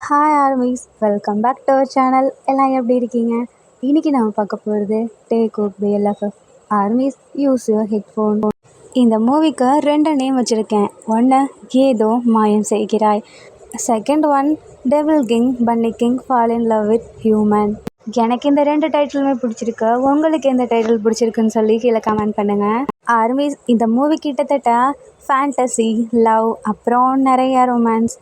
Hi armies, welcome back to our channel. எல்லாம் எப்படி இருக்கீங்க? இன்னைக்கு நம்ம பார்க்க போகிறது டேக் ஓக் பிஎல்எஃப்எஃப். Armies, use your headphone. இந்த மூவிக்கு 2 நேம் வச்சுருக்கேன். ஒன்று ஏதோ மாயம் செய்கிறாய், second one devil king bunny king fall in love with human. எனக்கு இந்த 2 டைட்டிலுமே பிடிச்சிருக்கு. உங்களுக்கு எந்த டைட்டில் பிடிச்சிருக்குன்னு சொல்லி கீழே கமெண்ட் பண்ணுங்கள். ஆர்மிஸ், இந்த மூவி கிட்டத்தட்ட ஃபேண்டசி, லவ், அப்புறம் நிறைய ரொமான்ஸ்,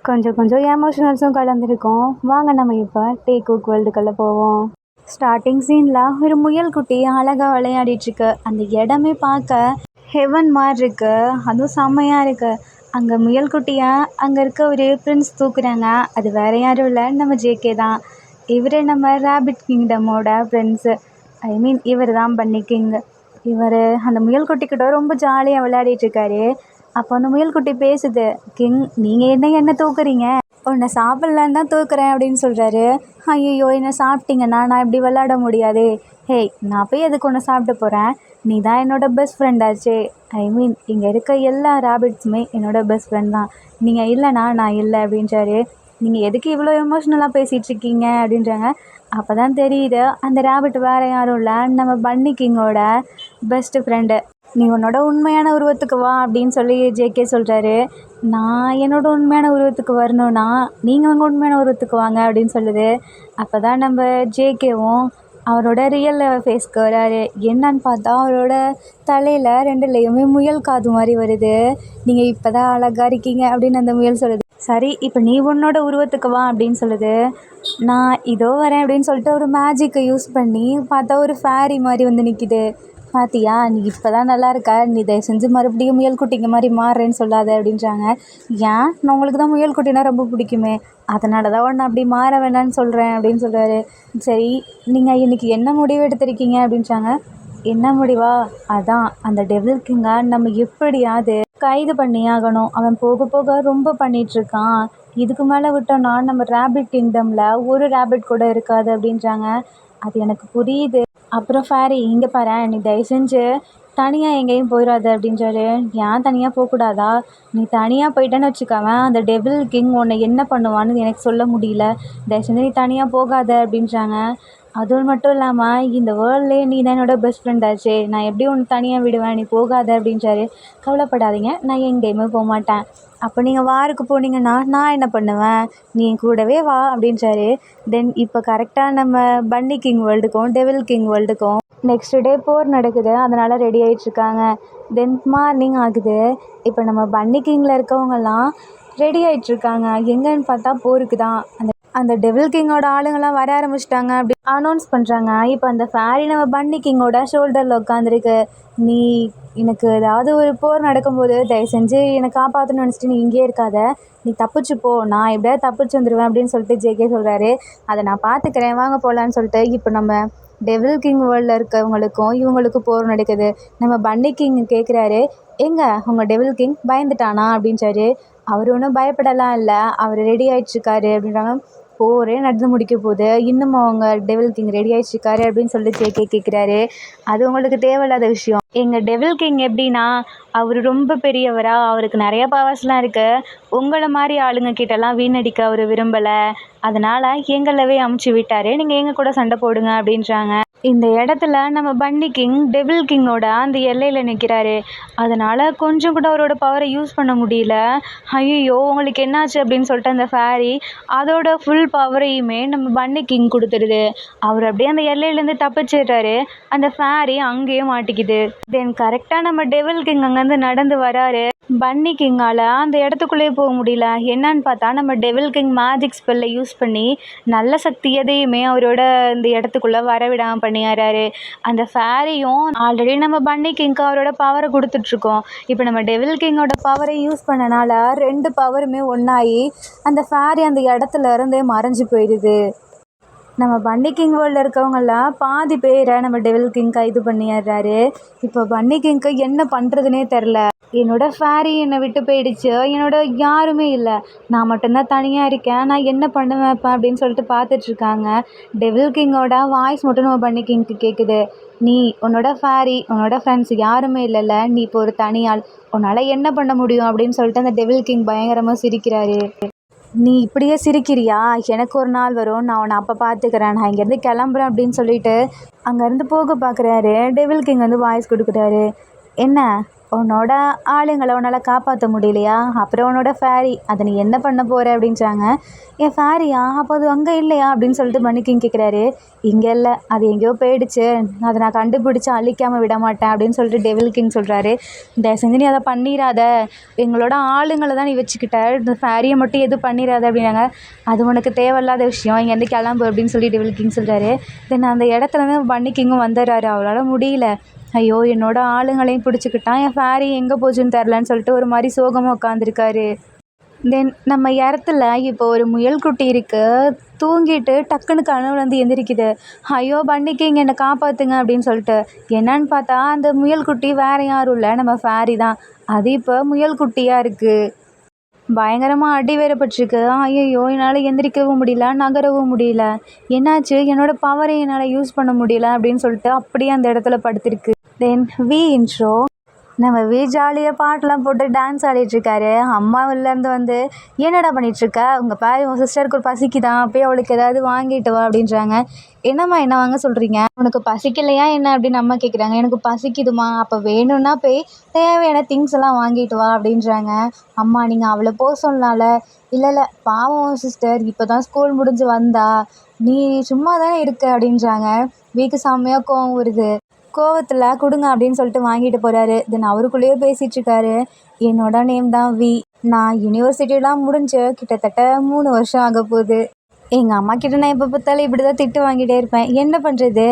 கொஞ்சம் எமோஷனல்ஸும் கலந்துருக்கும். வாங்க நம்ம இப்போ டேக் ஓக் வேர்ல்டுக்குள்ளே போவோம். ஸ்டார்டிங் சீனில் ஒரு முயல் குட்டி அழகாக விளையாடிட்டுருக்கு. அந்த இடமே பார்க்க ஹெவன் மாதிரி இருக்கு. அதுவும் செம்மையாக இருக்குது. அங்கே முயல் குட்டியை அங்கே இருக்க ஒரு பிரின்ஸ் தூக்குறாங்க. அது வேறு யாரும் இல்லை, நம்ம ஜேகே தான். இவர் நம்ம ரேபிட் கிங்டமோட பிரின்ஸு. இவர் தான் பன்னி கிங். இவர் அந்த முயல் குட்டிக்கிட்ட ரொம்ப ஜாலியாக விளையாடிட்டுருக்காரு. அப்போ அந்த முயல் குட்டி பேசுது, கிங் நீங்கள் என்ன தூக்குறீங்க, உன்னை சாப்பிட்லான்னு தான் தூக்குறேன் அப்படின்னு சொல்கிறாரு. ஐயோ, என்ன சாப்பிட்டீங்கன்னா நான் இப்படி விளையாட முடியாது. ஹேய், நான் போய் எதுக்கு ஒன்று சாப்பிட்டு போகிறேன், நீ தான் என்னோடய பெஸ்ட் ஃப்ரெண்டாச்சே. இங்கே இருக்க எல்லா ரேபிட்ஸுமே என்னோடய பெஸ்ட் ஃப்ரெண்ட் தான். நீங்கள் இல்லைனா நான் இல்லை அப்படின்றாரு. நீங்கள் எதுக்கு இவ்வளோ எமோஷ்னலாக பேசிகிட்ருக்கீங்க அப்படின்றாங்க. அப்போ தான் தெரியுது அந்த ரேபிட் வேறு யாரும் இல்லை, நம்ம பன்னி கிங்கோட பெஸ்ட்டு ஃப்ரெண்டு. நீ உன்னோட உண்மையான உருவத்துக்கு வா அப்படின்னு சொல்லி ஜேகே சொல்கிறாரு. நான் என்னோடய உண்மையான உருவத்துக்கு வரணும்னா நீங்கள் உங்கள் உண்மையான உருவத்துக்கு வாங்க அப்படின்னு சொல்லுது. அப்போ தான் நம்ம ஜேகேவும் அவரோட ரியல் ஃபேஸ்க்கு வராரு. என்னன்னு பார்த்தா அவரோட தலையில் 2லேயுமே முயல் காது மாதிரி வருது. நீங்கள் இப்போ தான் அழகாக இருக்கீங்க அப்படின்னு அந்த முயல் சொல்லுது. சரி, இப்போ நீ உன்னோட உருவத்துக்கு வா அப்படின்னு சொல்லுது. நான் இதோ வரேன் அப்படின்னு சொல்லிட்டு ஒரு மேஜிக்கை யூஸ் பண்ணி பார்த்தா ஒரு ஃபேரி மாதிரி வந்து நிற்கிது. பாத்தியா, நீ இப்போ தான் நல்லா இருக்க, நீ தயவு செஞ்சு மறுபடியும் முயல் குட்டிங்க மாதிரி மாறுறேன்னு சொல்லாத அப்படின்றாங்க. ஏன், நான் உங்களுக்கு தான் முயல் குட்டினா ரொம்ப பிடிக்குமே, அதனால தான் ஒன்று அப்படி மாற வேண்டாம்னு சொல்கிறேன் அப்படின்னு சொல்கிறாரு. சரி, நீங்கள் இன்றைக்கி என்ன முடிவு எடுத்திருக்கீங்க அப்படின்றாங்க. என்ன முடிவா, அதான் அந்த டெவில் கிங்கை நம்ம எப்படியாவது கைது பண்ணி ஆகணும். அவன் போக போக ரொம்ப பண்ணிகிட்ருக்கான். இதுக்கு மேலே விட்டோன்னா நம்ம ரேபிட் கிங்டமில் ஒரு ரேபிட் கூட இருக்காது அப்படின்றாங்க. அது எனக்கு புரியுது. அப்புறம் ஃபேரி, இங்கே பாரேன், நீ தயவு செஞ்சு தனியாக எங்கேயும் போயிடாத அப்படின்றாரு. ஏன் தனியாக போகக்கூடாதா, நீ தனியாக போயிட்டேன்னு வச்சுக்கவன் அந்த டெவில் கிங் உன்னை என்ன பண்ணுவான்னு எனக்கு சொல்ல முடியல, தயவு செஞ்சு நீ தனியாக போகாத அப்படின்றாங்க. அது மட்டும் இல்லாமல் இந்த வேர்ல்ட்லேயே நீ தான் என்னோட பெஸ்ட் ஃப்ரெண்ட் ஆச்சே, நான் எப்படி ஒன்று தனியாக விடுவேன், நீ போகாத அப்படின்றாரு. கவலைப்படாதீங்க, நான் எங்கேயுமே போக மாட்டேன். அப்போ நீங்கள் வாருக்கு போனீங்கன்னா நான் என்ன பண்ணுவேன், நீ கூடவே வா அப்படின்றாரு. தென் இப்போ கரெக்டாக நம்ம பன்னி கிங் வேர்ல்டுக்கும் டெவில் கிங் வேர்ல்டுக்கும் நெக்ஸ்ட் டே போர் நடக்குது. அதனால் ரெடி ஆகிட்ருக்காங்க. தென் மார்னிங் ஆகுது. இப்போ நம்ம பன்னி கிங்கில் இருக்கவங்கெல்லாம் ரெடி ஆகிட்ருக்காங்க. எங்கன்னு பார்த்தா போருக்கு தான். அந்த டெவில் கிங்கோட ஆளுங்கள்லாம் வர ஆரம்பிச்சிட்டாங்க அப்படி அனௌன்ஸ் பண்ணுறாங்க. இப்போ அந்த ஃபேரி நம்ம பன்னி கிங்கோட ஷோல்டரில் உட்காந்துருக்கு. நீ எனக்கு ஏதாவது ஒரு போர் நடக்கும்போது தயவு செஞ்சு என்னை காப்பாற்றணும்னு நினச்சிட்டு நீ இங்கேயே இருக்காத, நீ தப்பிச்சு போ, நான் எப்படியாவது தப்பிச்சு வந்துடுவேன் அப்படின்னு சொல்லிட்டு ஜேகே சொல்கிறாரு. அதை நான் பார்த்துக்கிறேன், வாங்க போகலான்னு சொல்லிட்டு இப்போ நம்ம டெவில் கிங் வேர்ல்டில் இருக்கவங்களுக்கும் இவங்களுக்கும் போர் நடக்குது. நம்ம பன்னி கிங் கேட்குறாரு, எங்க உங்கள் டெவில் கிங் பயந்துட்டானா அப்படின்றாரு. அவர் ஒன்றும் பயப்படலாம் இல்லை, அவர் ரெடி ஆகிட்ருக்காரு அப்படின்றாங்க. போரே நடந்து முடிக்க போகுது, இன்னும் அவங்க டெவில் கிங் ரெடி ஆகிட்ருக்காரு அப்படின்னு சொல்லி ஜேகே கேட்குறாரு. அது உங்களுக்கு தேவையில்லாத விஷயம். எங்கள் டெவில் கிங் எப்படின்னா அவர் ரொம்ப பெரியவரா, அவருக்கு நிறைய பவர்ஸ்லாம் இருக்குது. உங்களை மாதிரி ஆளுங்க கிட்டலாம் வீணடிக்க அவர் விரும்பலை, அதனால் எங்களவே அமுச்சு விட்டார், நீங்கள் எங்கள் கூட சண்டை போடுங்க அப்படின்றாங்க. இந்த இடத்துல நம்ம பன்னி கிங் டெவில் கிங்கோட அந்த எல்லையில் நிற்கிறாரு. அதனால் கொஞ்சம் கூட அவரோட பவரை யூஸ் பண்ண முடியல. ஐயோ, உங்களுக்கு என்னாச்சு அப்படின்னு சொல்லிட்டு அந்த ஃபேரி அதோட ஃபுல் பவரையுமே நம்ம பன்னி கிங் கொடுத்துருது. அவர் அப்படியே அந்த எல்லையிலேருந்து தப்பிச்சிடுறாரு. அந்த ஃபேரி அங்கேயே மாட்டிக்குது. தென் கரெக்டாக நம்ம டெவில் கிங் அங்கேருந்து நடந்து வராரு. பன்னி கிங்கால் அந்த இடத்துக்குள்ளேயே போக முடியல. என்னன்னு பார்த்தா நம்ம டெவில் கிங் மேஜிக் ஸ்பெல்லை யூஸ் பண்ணி நல்ல சக்தி எதையுமே அவரோட இந்த இடத்துக்குள்ளே வரவிடாமல் பண்ணிடுறாரு. அந்த ஃபேரியும் ஆல்ரெடி நம்ம பன்னி கிங்க்கு அவரோட பவரை கொடுத்துட்ருக்கோம். இப்போ நம்ம டெவில் கிங்கோட பவரை யூஸ் பண்ணனால 2 பவருமே ஒன்றாகி அந்த ஃபேரி அந்த இடத்துல இருந்தே மறைஞ்சு போயிடுது. நம்ம பன்னி கிங் வேர்ல்டில் இருக்கவங்களாம் பாதி பேரை நம்ம டெவில் கிங் கைது பண்ணிடுறாரு. இப்போ பன்னி கிங்க்கு என்ன பண்ணுறதுனே தெரில. என்னோடய ஃபேரி என்னை விட்டு போயிடுச்சு, என்னோட யாருமே இல்லை, நான் மட்டும்தான் தனியாக இருக்கேன், நான் என்ன பண்ணுவேன் இப்போ அப்படின்னு சொல்லிட்டு பார்த்துட்ருக்காங்க. டெவில் கிங்கோட வாய்ஸ் மட்டும் நம்ம பன்னி கிங்க்கு கேட்குது. நீ உன்னோட ஃபேரி உன்னோட ஃப்ரெண்ட்ஸ் யாருமே இல்லைல்ல, நீ இப்போ ஒரு தனியாள், உன்னால் என்ன பண்ண முடியும் அப்படின்னு சொல்லிட்டு அந்த டெவில் கிங் பயங்கரமாக சிரிக்கிறாரு. நீ இப்படியே சிரிக்கிறியா? எனக்கு ஒரு நாள் வரும், நான் உன்னை அப்போ பார்த்துக்கிறேன், நான் இங்கேருந்து கிளம்புறேன் அப்படின்னு சொல்லிட்டு அங்கேருந்து போக பார்க்குறாரு. டெவில் கிங் வந்து வாய்ஸ் கொடுக்குறாரு. என்ன, உன்னோட ஆளுங்களை உன்னால் காப்பாற்ற முடியலையா? அப்புறம் உன்னோட ஃபேரி, அதை நீ என்ன பண்ண போகிற அப்படின்றாங்க. என் ஃபேரியா? அப்போ அது அங்கே இல்லையா அப்படின்னு சொல்லிட்டு பன்னி கிங் கேட்குறாரு. இங்கே இல்லை, அது எங்கேயோ போயிடுச்சு, அதை நான் கண்டுபிடிச்சி அழிக்காமல் விட மாட்டேன் அப்படின்னு சொல்லிட்டு டெவில் கிங் சொல்கிறாரு. தயவு செஞ்சு நீ அதை பண்ணிடாத, எங்களோட ஆளுங்களை தான் நீ வச்சுக்கிட்ட, இந்த ஃபேரியை மட்டும் எதுவும் பண்ணிடாத அப்படின்னாங்க. அது உனக்கு தேவையில்லாத விஷயம், இங்கேருந்து கிளம்பு அப்படின்னு சொல்லி டெவில் கிங் சொல்கிறாரு. தென் அந்த இடத்துலேருந்து பன்னி கிங்கும் வந்துடுறாரு. அவளால் முடியல. ஐயோ, என்னோட ஆளுங்களையும் பிடிச்சிக்கிட்டான், என் ஃபேரி எங்கே போச்சுன்னு தெரிலன்னு சொல்லிட்டு ஒரு மாதிரி சோகமாக உட்காந்துருக்காரு. தென் நம்ம இடத்துல இப்போ ஒரு முயல்குட்டி இருக்குது. தூங்கிட்டு டக்குன்னு கனவுலேருந்து எந்திரிக்குது. ஐயோ பன்னிக்கு இங்கே என்னை காப்பாற்றுங்க அப்படின்னு சொல்லிட்டு. என்னன்னு பார்த்தா அந்த முயல்குட்டி வேறு யாரும் இல்லை, நம்ம ஃபேரி தான். அது இப்போ முயல்குட்டியாக இருக்குது. பயங்கரமாக அடி வேறப்பட்டிருக்கு. ஐயோ, என்னால் எந்திரிக்கவும் முடியல, நகரவும் முடியல. என்னாச்சு, என்னோடய பவரை என்னால் யூஸ் பண்ண முடியல அப்படின்னு சொல்லிட்டு அப்படியே அந்த இடத்துல படுத்திருக்கு. Then V intro. நம்ம வி ஜாலியாக பாட்டெலாம் போட்டு டான்ஸ் ஆடிட்டுருக்காரு. அம்மா உள்ளேருந்து வந்து என்னடா பண்ணிகிட்ருக்க, உங்கள் பாரு உன் சிஸ்டருக்கு ஒரு பசிக்குதான், போய் அவளுக்கு ஏதாவது வாங்கிட்டு வா அப்படின்றாங்க. என்னம்மா என்ன வாங்க சொல்கிறீங்க, உனக்கு பசிக்கலையா என்ன அப்படின்னு அம்மா கேட்குறாங்க. எனக்கு பசிக்குதுமா, அப்போ வேணும்னா போய் தேவையான திங்ஸ் எல்லாம் வாங்கிட்டு வா அப்படின்றாங்க. அம்மா நீங்கள் அவளை போக சொன்னால. இல்லை இல்லை, பாவம் சிஸ்டர், இப்போ தான் ஸ்கூல் முடிஞ்சு வந்தா, நீ சும்மா தானே இருக்க அப்படின்றாங்க. வீக்கு செம்மையாக கோவம் வருது. கோவத்தில் கொடுங்க அப்படின்னு சொல்லிட்டு வாங்கிட்டு போகிறாரு. தென் அவருக்குள்ளேயே பேசிகிட்ருக்காரு. என்னோட நேம் தான் வி. நான் யூனிவர்சிட்டிலாம் முடிஞ்சு கிட்டத்தட்ட 3 வருஷம் ஆக போகுது. எங்கள் அம்மா கிட்ட நான் எப்போ பார்த்தாலும் இப்படி தான் திட்டு வாங்கிட்டே இருப்பேன். என்ன பண்ணுறது,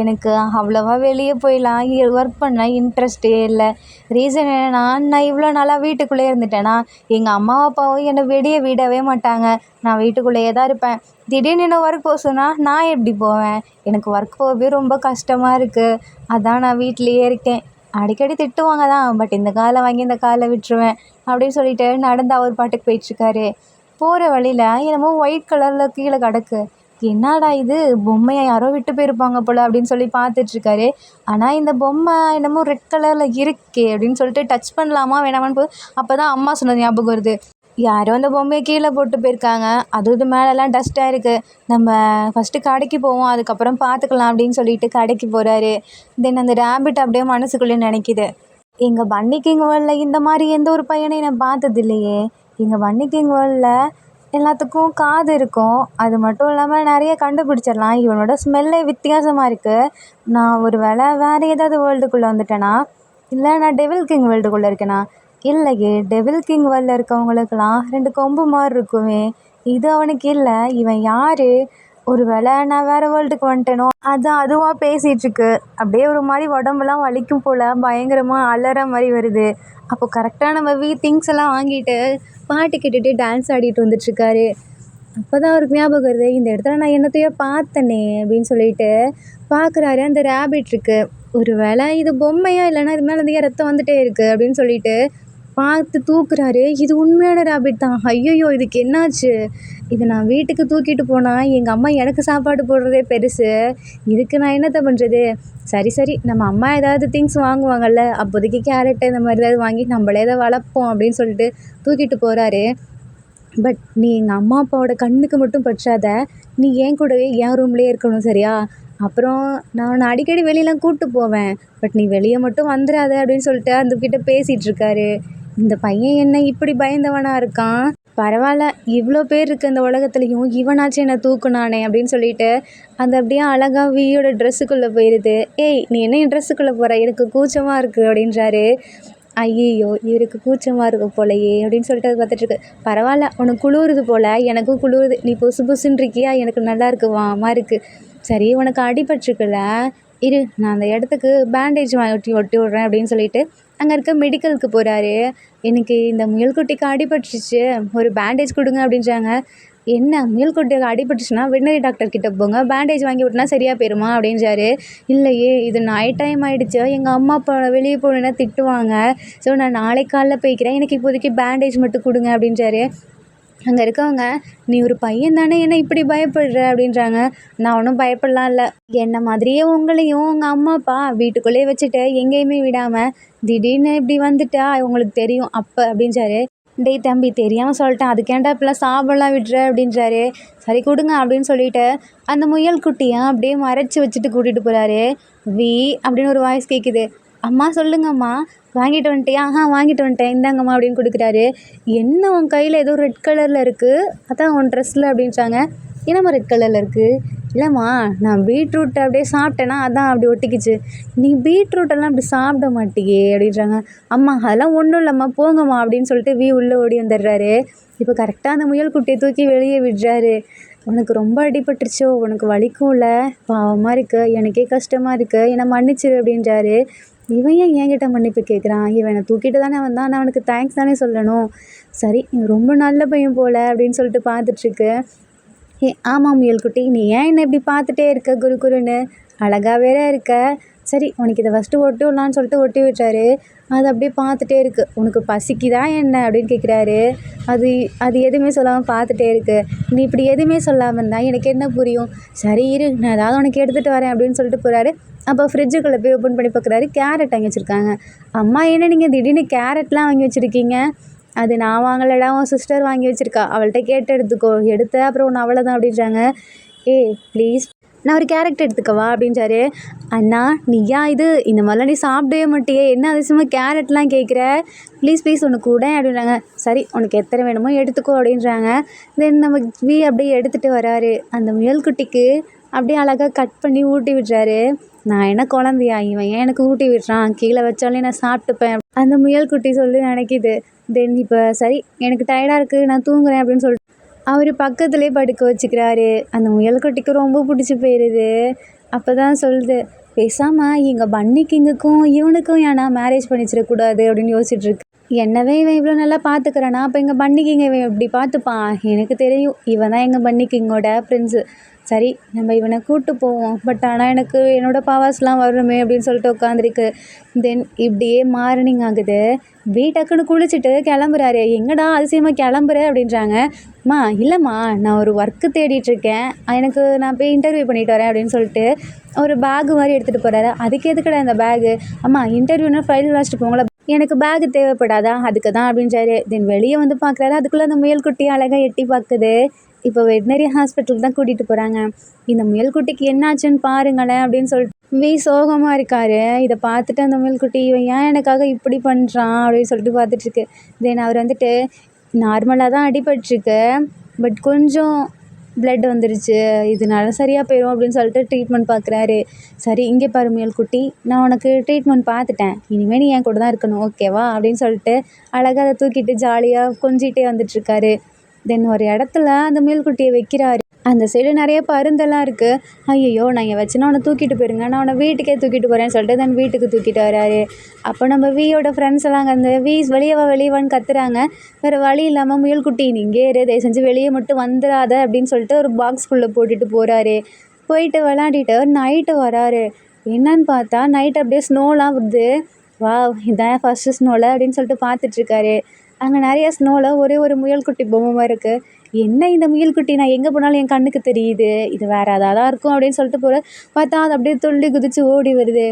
எனக்கு அவ்வளோவா வெளியே போயலாம் ஒர்க் பண்ண இன்ட்ரெஸ்ட்டே இல்லை. ரீசன் என்னென்னா, நான் இவ்வளோ நாளாக வீட்டுக்குள்ளே இருந்துட்டேன்னா, எங்கள் அம்மா அப்பாவும் என்னை வெளியே விடவே மாட்டாங்க. நான் வீட்டுக்குள்ளேயே தான் இருப்பேன். திடீர்னு என்ன ஒர்க் போக சொன்னால் நான் எப்படி போவேன்? எனக்கு ஒர்க் போகவே ரொம்ப கஷ்டமாக இருக்குது. அதான் நான் வீட்டிலையே இருக்கேன். அடிக்கடி திட்டுவாங்க தான், பட் இந்த காலை வாங்கி இந்த காலை விட்டுருவேன் அப்படின்னு சொல்லிட்டு நடந்து அவர் பாட்டுக்கு போயிட்டுருக்காரு. போகிற வழியில் என்னமோ ஒயிட் கலரில் கீழே கிடக்கு. என்னடா இது, பொம்மையை யாரோ விட்டு போயிருப்பாங்க போல் அப்படின்னு சொல்லி பார்த்துட்ருக்காரு. ஆனால் இந்த பொம்மை என்னமோ ரெட் கலரில் இருக்கே அப்படின்னு சொல்லிட்டு டச் பண்ணலாமா வேணாமான்னு அப்போ தான் அம்மா சொன்னது ஞாபகம் வருது. யாரோ அந்த பொம்மையை கீழே போட்டு போயிருக்காங்க, அது இது மேலெலாம் டஸ்ட்டாக இருக்குது, நம்ம ஃபஸ்ட்டு கடைக்கு போவோம், அதுக்கப்புறம் பார்த்துக்கலாம் அப்படின்னு சொல்லிட்டு கடைக்கு போகிறாரு. தென் அந்த ரேபிட் அப்படியே மனசுக்குள்ளே நினைக்கிது, எங்கள் பன்னி கிங் வேர்ல்டில் இந்த மாதிரி எந்த ஒரு பையனையும் நான் பார்த்தது இல்லையே. எங்கள் பன்னி கிங் வேர்ல்டில் எல்லாத்துக்கும் காது இருக்கும், அது மட்டும் இல்லாமல் நிறைய கண்டுபிடிச்சிடலாம். இவனோட ஸ்மெல்லே வித்தியாசமாக இருக்குது. நான் ஒரு வேளை வேறு ஏதாவது வேர்ல்டுக்குள்ளே வந்துட்டேனா, இல்லை நான் டெவில் கிங் வேர்ல்டுக்குள்ளே இருக்கேனா? இல்லையே, டெவில் கிங் வேர்ல்டில் இருக்கவங்களுக்கெல்லாம் 2 கொம்பு மாதிரி இருக்குமே, இது அவனுக்கு இல்லை. இவன் யார்? ஒரு வேளை நான் வேறு வேர்ல்டுக்கு வந்துட்டேனோ? அதுவாக பேசிகிட்ருக்கு. அப்படியே ஒரு மாதிரி உடம்புலாம் வலிக்கும் போல், பயங்கரமாக அலற மாதிரி வருது. அப்போ கரெக்டாக நம்ம திங்ஸ் எல்லாம் வாங்கிட்டு பாட்டு கேட்டுட்டு டான்ஸ் ஆடிட்டு வந்துட்டுருக்காரு. அப்போ தான் அவருக்கு ஞாபகம் வருது, இந்த இடத்துல நான் என்னத்தையோ பார்த்தனே அப்படின்னு சொல்லிட்டு பார்க்குறாரு. அந்த ரேபிட் இருக்குது. ஒரு வேளை இது பொம்மையா, இல்லைன்னா இது மேலே நிறைய ரத்தம் வந்துட்டே இருக்குது அப்படின்னு சொல்லிட்டு பார்த்து தூக்குறாரு. இது உண்மையான ரேபிட் தான். ஐயோ, இதுக்கு என்னாச்சு? இதை நான் வீட்டுக்கு தூக்கிட்டு போனால் எங்கள் அம்மா எனக்கு சாப்பாடு போடுறதே பெருசு, இதுக்கு நான் என்னத்தை பண்ணுறது? சரி, நம்ம அம்மா ஏதாவது திங்ஸ் வாங்குவாங்கள்ல, அப்போதைக்கு கேரட்டு இந்த மாதிரி ஏதாவது வாங்கி நம்மளே அதை வளர்ப்போம் அப்படின்னு சொல்லிட்டு தூக்கிட்டு போகிறாரு. பட் நீ எங்கள் அம்மா அப்பாவோட கண்ணுக்கு மட்டும் பற்றாத, நீ என் கூடவே என் ரூம்லேயே இருக்கணும், சரியா? அப்புறம் நான் அடிக்கடி வெளியெலாம் கூப்பிட்டு போவேன், பட் நீ வெளியே மட்டும் வந்துடாத அப்படின்னு சொல்லிட்டு அதுக்கிட்ட பேசிகிட்ருக்காரு. இந்த பையன் என்ன இப்படி பயந்தவனாக இருக்கான்? பரவாயில்ல, இவ்வளோ பேர் இருக்குது இந்த உலகத்துலேயும், இவனாச்சும் என்னை தூக்குனானே அப்படின்னு சொல்லிட்டு அந்த அப்படியே அழகாக வியோட ட்ரெஸ்ஸுக்குள்ளே போயிடுது. ஏய், நீ என்ன என் ட்ரெஸ்ஸுக்குள்ளே போகிற, எனக்கு கூச்சமாக இருக்குது அப்படின்றாரு. ஐயோ, இவருக்கு கூச்சமாக இருக்கும் போலையே அப்படின்னு சொல்லிட்டு அது பார்த்துட்ருக்கு. பரவாயில்ல, உனக்கு குளிருது போல், எனக்கும் குளிருது, நீ புசுன்னு இருக்கியா, எனக்கு நல்லா இருக்கு, வாமா இருக்குது. சரி, உனக்கு அடிபட்டிருக்குல்ல, இரு நான் அந்த இடத்துக்கு பேண்டேஜ் ஒட்டி விட்றேன் அப்படின்னு சொல்லிட்டு அங்கே இருக்க மெடிக்கலுக்கு போகிறாரு. எனக்கு இந்த முயல்குட்டிக்கு அடிபட்டுருச்சு, ஒரு பேண்டேஜ் கொடுங்க அப்படின்றாங்க. என்ன, முயல்குட்டிக்கு அடிபட்டுச்சுன்னா வெட்டினரி டாக்டர் கிட்ட போங்க, பேண்டேஜ் வாங்கி விட்டுனா சரியாக போயிருமா அப்படின்றாரு. இல்லையே, இது நைட் டைம் ஆகிடுச்சு, எங்கள் அம்மா அப்பா வெளியே போகணுன்னா திட்டுவாங்க, ஸோ நான் நாளைக்கு காலைல போய்க்கிறேன், எனக்கு இப்போதைக்கு பேண்டேஜ் மட்டும் கொடுங்க அப்படின்றாரு. அங்கே இருக்கவங்க, நீ ஒரு பையன் தானே, என்ன இப்படி பயப்படுற அப்படின்றாங்க. நான் ஒன்றும் பயப்படலாம் இல்லை, என்ன மாதிரியே உங்களையும் உங்கள் அம்மா அப்பா வீட்டுக்குள்ளேயே வச்சுட்டு எங்கேயுமே விடாமல் திடீர்னு இப்படி வந்துட்டா உங்களுக்கு தெரியும் அப்போ அப்படின்றாரு. டேய் தம்பி தெரியாமல் சொல்லிட்டேன், அதுக்கேன்டா இப்படிலாம் சாபம்லாம் விடுற அப்படின்றாரு. சரி கொடுங்க அப்படின்னு சொல்லிட்டு அந்த முயல் குட்டியை அப்படியே மறைச்சி வச்சுட்டு கூட்டிகிட்டு போகிறாரு. வி அப்படின்னு ஒரு வாய்ஸ் கேட்குது. அம்மா சொல்லுங்கம்மா, வாங்கிட்டு வந்துட்டியா? வாங்கிட்டு வந்துட்டேன், இந்தாங்கம்மா அப்படின்னு கொடுக்குறாரு. என்ன உன் கையில் ஏதோ ரெட் கலரில் இருக்குது, அதான் உன் ட்ரெஸ்ஸில் அப்படின்றாங்க. என்னம்மா ரெட் கலரில் இருக்குது? இல்லைம்மா, நான் பீட்ரூட் அப்படியே சாப்பிட்டேன்னா அதான் அப்படி ஒட்டிக்கிச்சு. நீ பீட்ரூட்டெல்லாம் அப்படி சாப்பிட மாட்டியே அப்படின்றாங்க. அம்மா அதெல்லாம் ஒன்றும் இல்லைம்மா, போங்கம்மா அப்படின்னு சொல்லிட்டு உள்ளே ஓடி வந்துடுறாரு. இப்போ கரெக்டாக அந்த முயல் குட்டியை தூக்கி வெளியே விடுறாரு. உனக்கு ரொம்ப அடிபட்டுருச்சோ, உனக்கு வலிக்கும்ல, பாவமாக இருக்குது, எனக்கே கஷ்டமாக இருக்குது, என்னை மன்னிச்சிரு அப்படின்றாரு. இவன் ஏன் என்கிட்ட மன்னிப்பு கேட்குறான்? இவனை தூக்கிட்டு தானே வந்தான், நான் அவனுக்கு தேங்க்ஸ் தானே சொல்லணும். சரி, ரொம்ப நல்ல பையன் போல் அப்படின்னு சொல்லிட்டு பார்த்துட்ருக்கு. ஆமாம் முயல்குட்டி, நீ ஏன் என்னை இப்படி பார்த்துட்டே இருக்க குருன்னு? அழகாக வேற இருக்க. சரி, உனக்கு இதை ஃபஸ்ட்டு ஒட்டி விடலான்னு சொல்லிட்டு ஒட்டி விட்டாரு. அது அப்படியே பார்த்துட்டே இருக்குது. உனக்கு பசிக்குதா என்ன அப்படின்னு கேட்குறாரு. அது அது எதுவுமே சொல்லாமல் பார்த்துட்டே இருக்குது. நீ இப்படி எதுவுமே சொல்லாமல் இருந்தால் எனக்கு என்ன புரியும்? சரி இரு, நான் ஏதாவது உனக்கு எடுத்துகிட்டு வரேன் அப்படின்னு சொல்லிட்டு போகிறாரு. அப்போ ஃப்ரிட்ஜுக்குள்ளே போய் ஓப்பன் பண்ணி பார்க்குறாரு. கேரட் வாங்கி வச்சுருக்காங்க. அம்மா என்ன நீங்கள் திடீர்னு கேரட்லாம் வாங்கி வச்சுருக்கீங்க? அது நான் வாங்கலடா, உன் சிஸ்டர் வாங்கி வச்சுருக்கா, அவள்கிட்ட கேட்டு எடுத்துக்கோ, எடுத்த அப்புறம் ஒன்று அவ்வளோதான் அப்படின்றாங்க. ப்ளீஸ் நான் ஒரு கேரட் எடுத்துக்கவா அப்படின்றாரு. அண்ணா நீயா இது, இந்த மாதிரிலாம் நீ சாப்பிடவே மாட்டியே, என்ன அதிசயமாக கேரட்லாம் கேட்குற, ப்ளீஸ் ஒன்று கூட அப்படின்றாங்க. சரி உனக்கு எத்தனை வேணுமோ எடுத்துக்கோ அப்படின்றாங்க. தென் நம்ம அப்படியே எடுத்துகிட்டு வராரு. அந்த முயல்குட்டிக்கு அப்படியே அழகாக கட் பண்ணி ஊட்டி விடுறாரு. நான் என்ன குழந்தையா, இவன் ஏன் எனக்கு ஊட்டி விடுறான், கீழே வச்சாலே நான் சாப்பிட்டுப்பேன் அந்த முயல்குட்டி சொல்லி நினைக்கிது. தென் இப்போ சரி எனக்கு டயர்டாக இருக்குது, நான் தூங்குறேன் அப்படின்னு சொல்லிட்டு அவர் பக்கத்துலேயே படுக்க வச்சுக்கிறாரு. அந்த முயல்குட்டிக்கு ரொம்ப பிடிச்சி போயிடுது. அப்போ தான் சொல்லுது, பேசாமல் எங்கள் பன்னி கிங்குக்கும் இவனுக்கும் ஏன்னா மேரேஜ் பண்ணிச்சிடக்கூடாது அப்படின்னு யோசிச்சுட்ருக்கு. என்னவே இவன் இவ்வளோ நல்லா பார்த்துக்கிறானா, அப்போ எங்கள் பன்னி கிங்கை இவன் எப்படி பார்த்துப்பான், எனக்கு தெரியும், இவன் தான் எங்கள் பன்னி கிங்கோட பிரின்ஸு. சரி நம்ம இவனை கூப்பிட்டு போவோம், பட் ஆனால் எனக்கு என்னோடய பவர்ஸ்லாம் வரணுமே அப்படின்னு சொல்லிட்டு உட்காந்துருக்கு. தென் இப்படியே மார்னிங் ஆகுது. டக்குன்னு குளிச்சுட்டு கிளம்புறாரு. எங்கடா அதிசயமாக கிளம்புற அப்படின்றாங்க. அம்மா இல்லைம்மா, நான் ஒரு ஒர்க்கு தேடிட்டுருக்கேன், எனக்கு நான் போய் இன்டர்வியூ பண்ணிட்டு வரேன் அப்படின்னு சொல்லிட்டு ஒரு பேகு மாதிரி எடுத்துகிட்டு போகிறாரு. அதுக்கு எதுக்கடா இந்த பேகு? அம்மா இன்டர்வியூனா ஃபைல் வச்சுட்டு போங்களா, எனக்கு பேகு தேவைப்படாதா, அதுக்கு தான் அப்படின்றாரு. தென் வெளியே வந்து பார்க்குறாரு. அதுக்குள்ளே அந்த முயல்குட்டி அழகாக எட்டி பார்க்குது. இப்போ வெட்னரி ஹாஸ்பிட்டலுக்கு தான் கூட்டிகிட்டு போகிறாங்க. இந்த முயல்குட்டிக்கு என்னாச்சுன்னு பாருங்களேன் அப்படின்னு சொல்லிட்டு சோகமாக இருக்காரு. இதை பார்த்துட்டு அந்த முயல்குட்டி இவன் ஏன் எனக்காக இப்படி பண்ணுறான் அப்படின்னு சொல்லிட்டு பார்த்துட்ருக்கு. தென் அவர் வந்துட்டு நார்மலாக தான் அடிபட்டுருக்கு, பட் கொஞ்சம் பிளட் வந்துருச்சு, இதனால சரியாக போயிடும் அப்படின்னு சொல்லிட்டு ட்ரீட்மெண்ட் பார்க்குறாரு. சரி இங்கே பாரு முயல்குட்டி, நான் உனக்கு ட்ரீட்மெண்ட் பார்த்துட்டேன், இனிமேல் நீ என் கூட தான் இருக்கணும், ஓகேவா அப்படின்னு சொல்லிட்டு அழகாக அதை தூக்கிட்டு ஜாலியாக கொஞ்சிகிட்டே வந்துட்டுருக்காரு. தென் ஒரு இடத்துல அந்த முயல்குட்டியை வைக்கிறாரு. அந்த சைடு நிறைய பருந்தெல்லாம் இருக்குது. ஐயோ நான் இங்கே வச்சுன்னா அவனை தூக்கிட்டு போயிருங்க, நான் அவனை வீட்டுக்கே தூக்கிட்டு போகிறேன்னு சொல்லிட்டு தென் வீட்டுக்கு தூக்கிட்டு வராரு. அப்போ நம்ம வியோட ஃப்ரெண்ட்ஸ் எல்லாம் அங்கே வெளியேவான்னு கத்துறாங்க. வேறு வழி இல்லாமல் முயல்குட்டி நீ இங்கே தயவு செஞ்சு வெளியே மட்டும் வந்துடாத அப்படின்னு சொல்லிட்டு ஒரு பாக்ஸ்குள்ளே போட்டுட்டு போகிறாரு. போயிட்டு விளாண்டிட்டு நைட்டு வராரு. என்னன்னு பார்த்தா நைட் அப்படியே ஸ்னோலாம் வருது. வா இதான் ஃபஸ்ட்டு ஸ்னோவில் அப்படின்னு சொல்லிட்டு பார்த்துட்ருக்காரு. அங்கே நிறைய ஸ்னோவில் ஒரே ஒரு முயல்குட்டி பொம்மை இருக்குது. என்ன இந்த முயல்குட்டி நான் எங்கே போனாலும் என் கண்ணுக்கு தெரியுது, இது வேறு ஏதாவது இருக்கும் அப்படின்னு சொல்லிட்டு பார்த்தா அது அப்படியே துள்ளி குதித்து ஓடி வருது.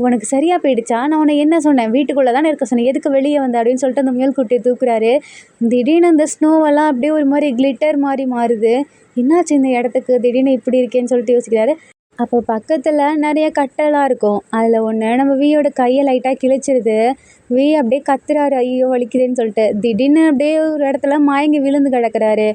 உனக்கு சரியாக போயிடுச்சா, நான் உன்னை என்ன சொன்னேன், வீட்டுக்குள்ளே தானே இருக்க சொன்னேன், எதுக்கு வெளியே வந்த அப்படின்னு சொல்லிட்டு அந்த முயல்குட்டியை தூக்குறாரு. திடீர்னு அந்த ஸ்னோவெல்லாம் அப்படியே ஒரு மாதிரி கிளிட்டர் மாதிரி மாறுது. என்னாச்சு இந்த இடத்துக்கு திடீர்னு இப்படி இருக்கேன்னு சொல்லிட்டு யோசிக்கிறாரு. அப்போ பக்கத்தில் நிறைய கட்டெல்லாம் இருக்கும். அதில் ஒன்று நம்ம வியோட கையை லைட்டாக கிழிச்சிருது. அப்படியே கத்துறாரு, ஐயோ வலிக்குதுன்னு சொல்லிட்டு. திடீர்னு அப்படியே ஒரு இடத்துல மயங்கி விழுந்து கிடக்குறாரு.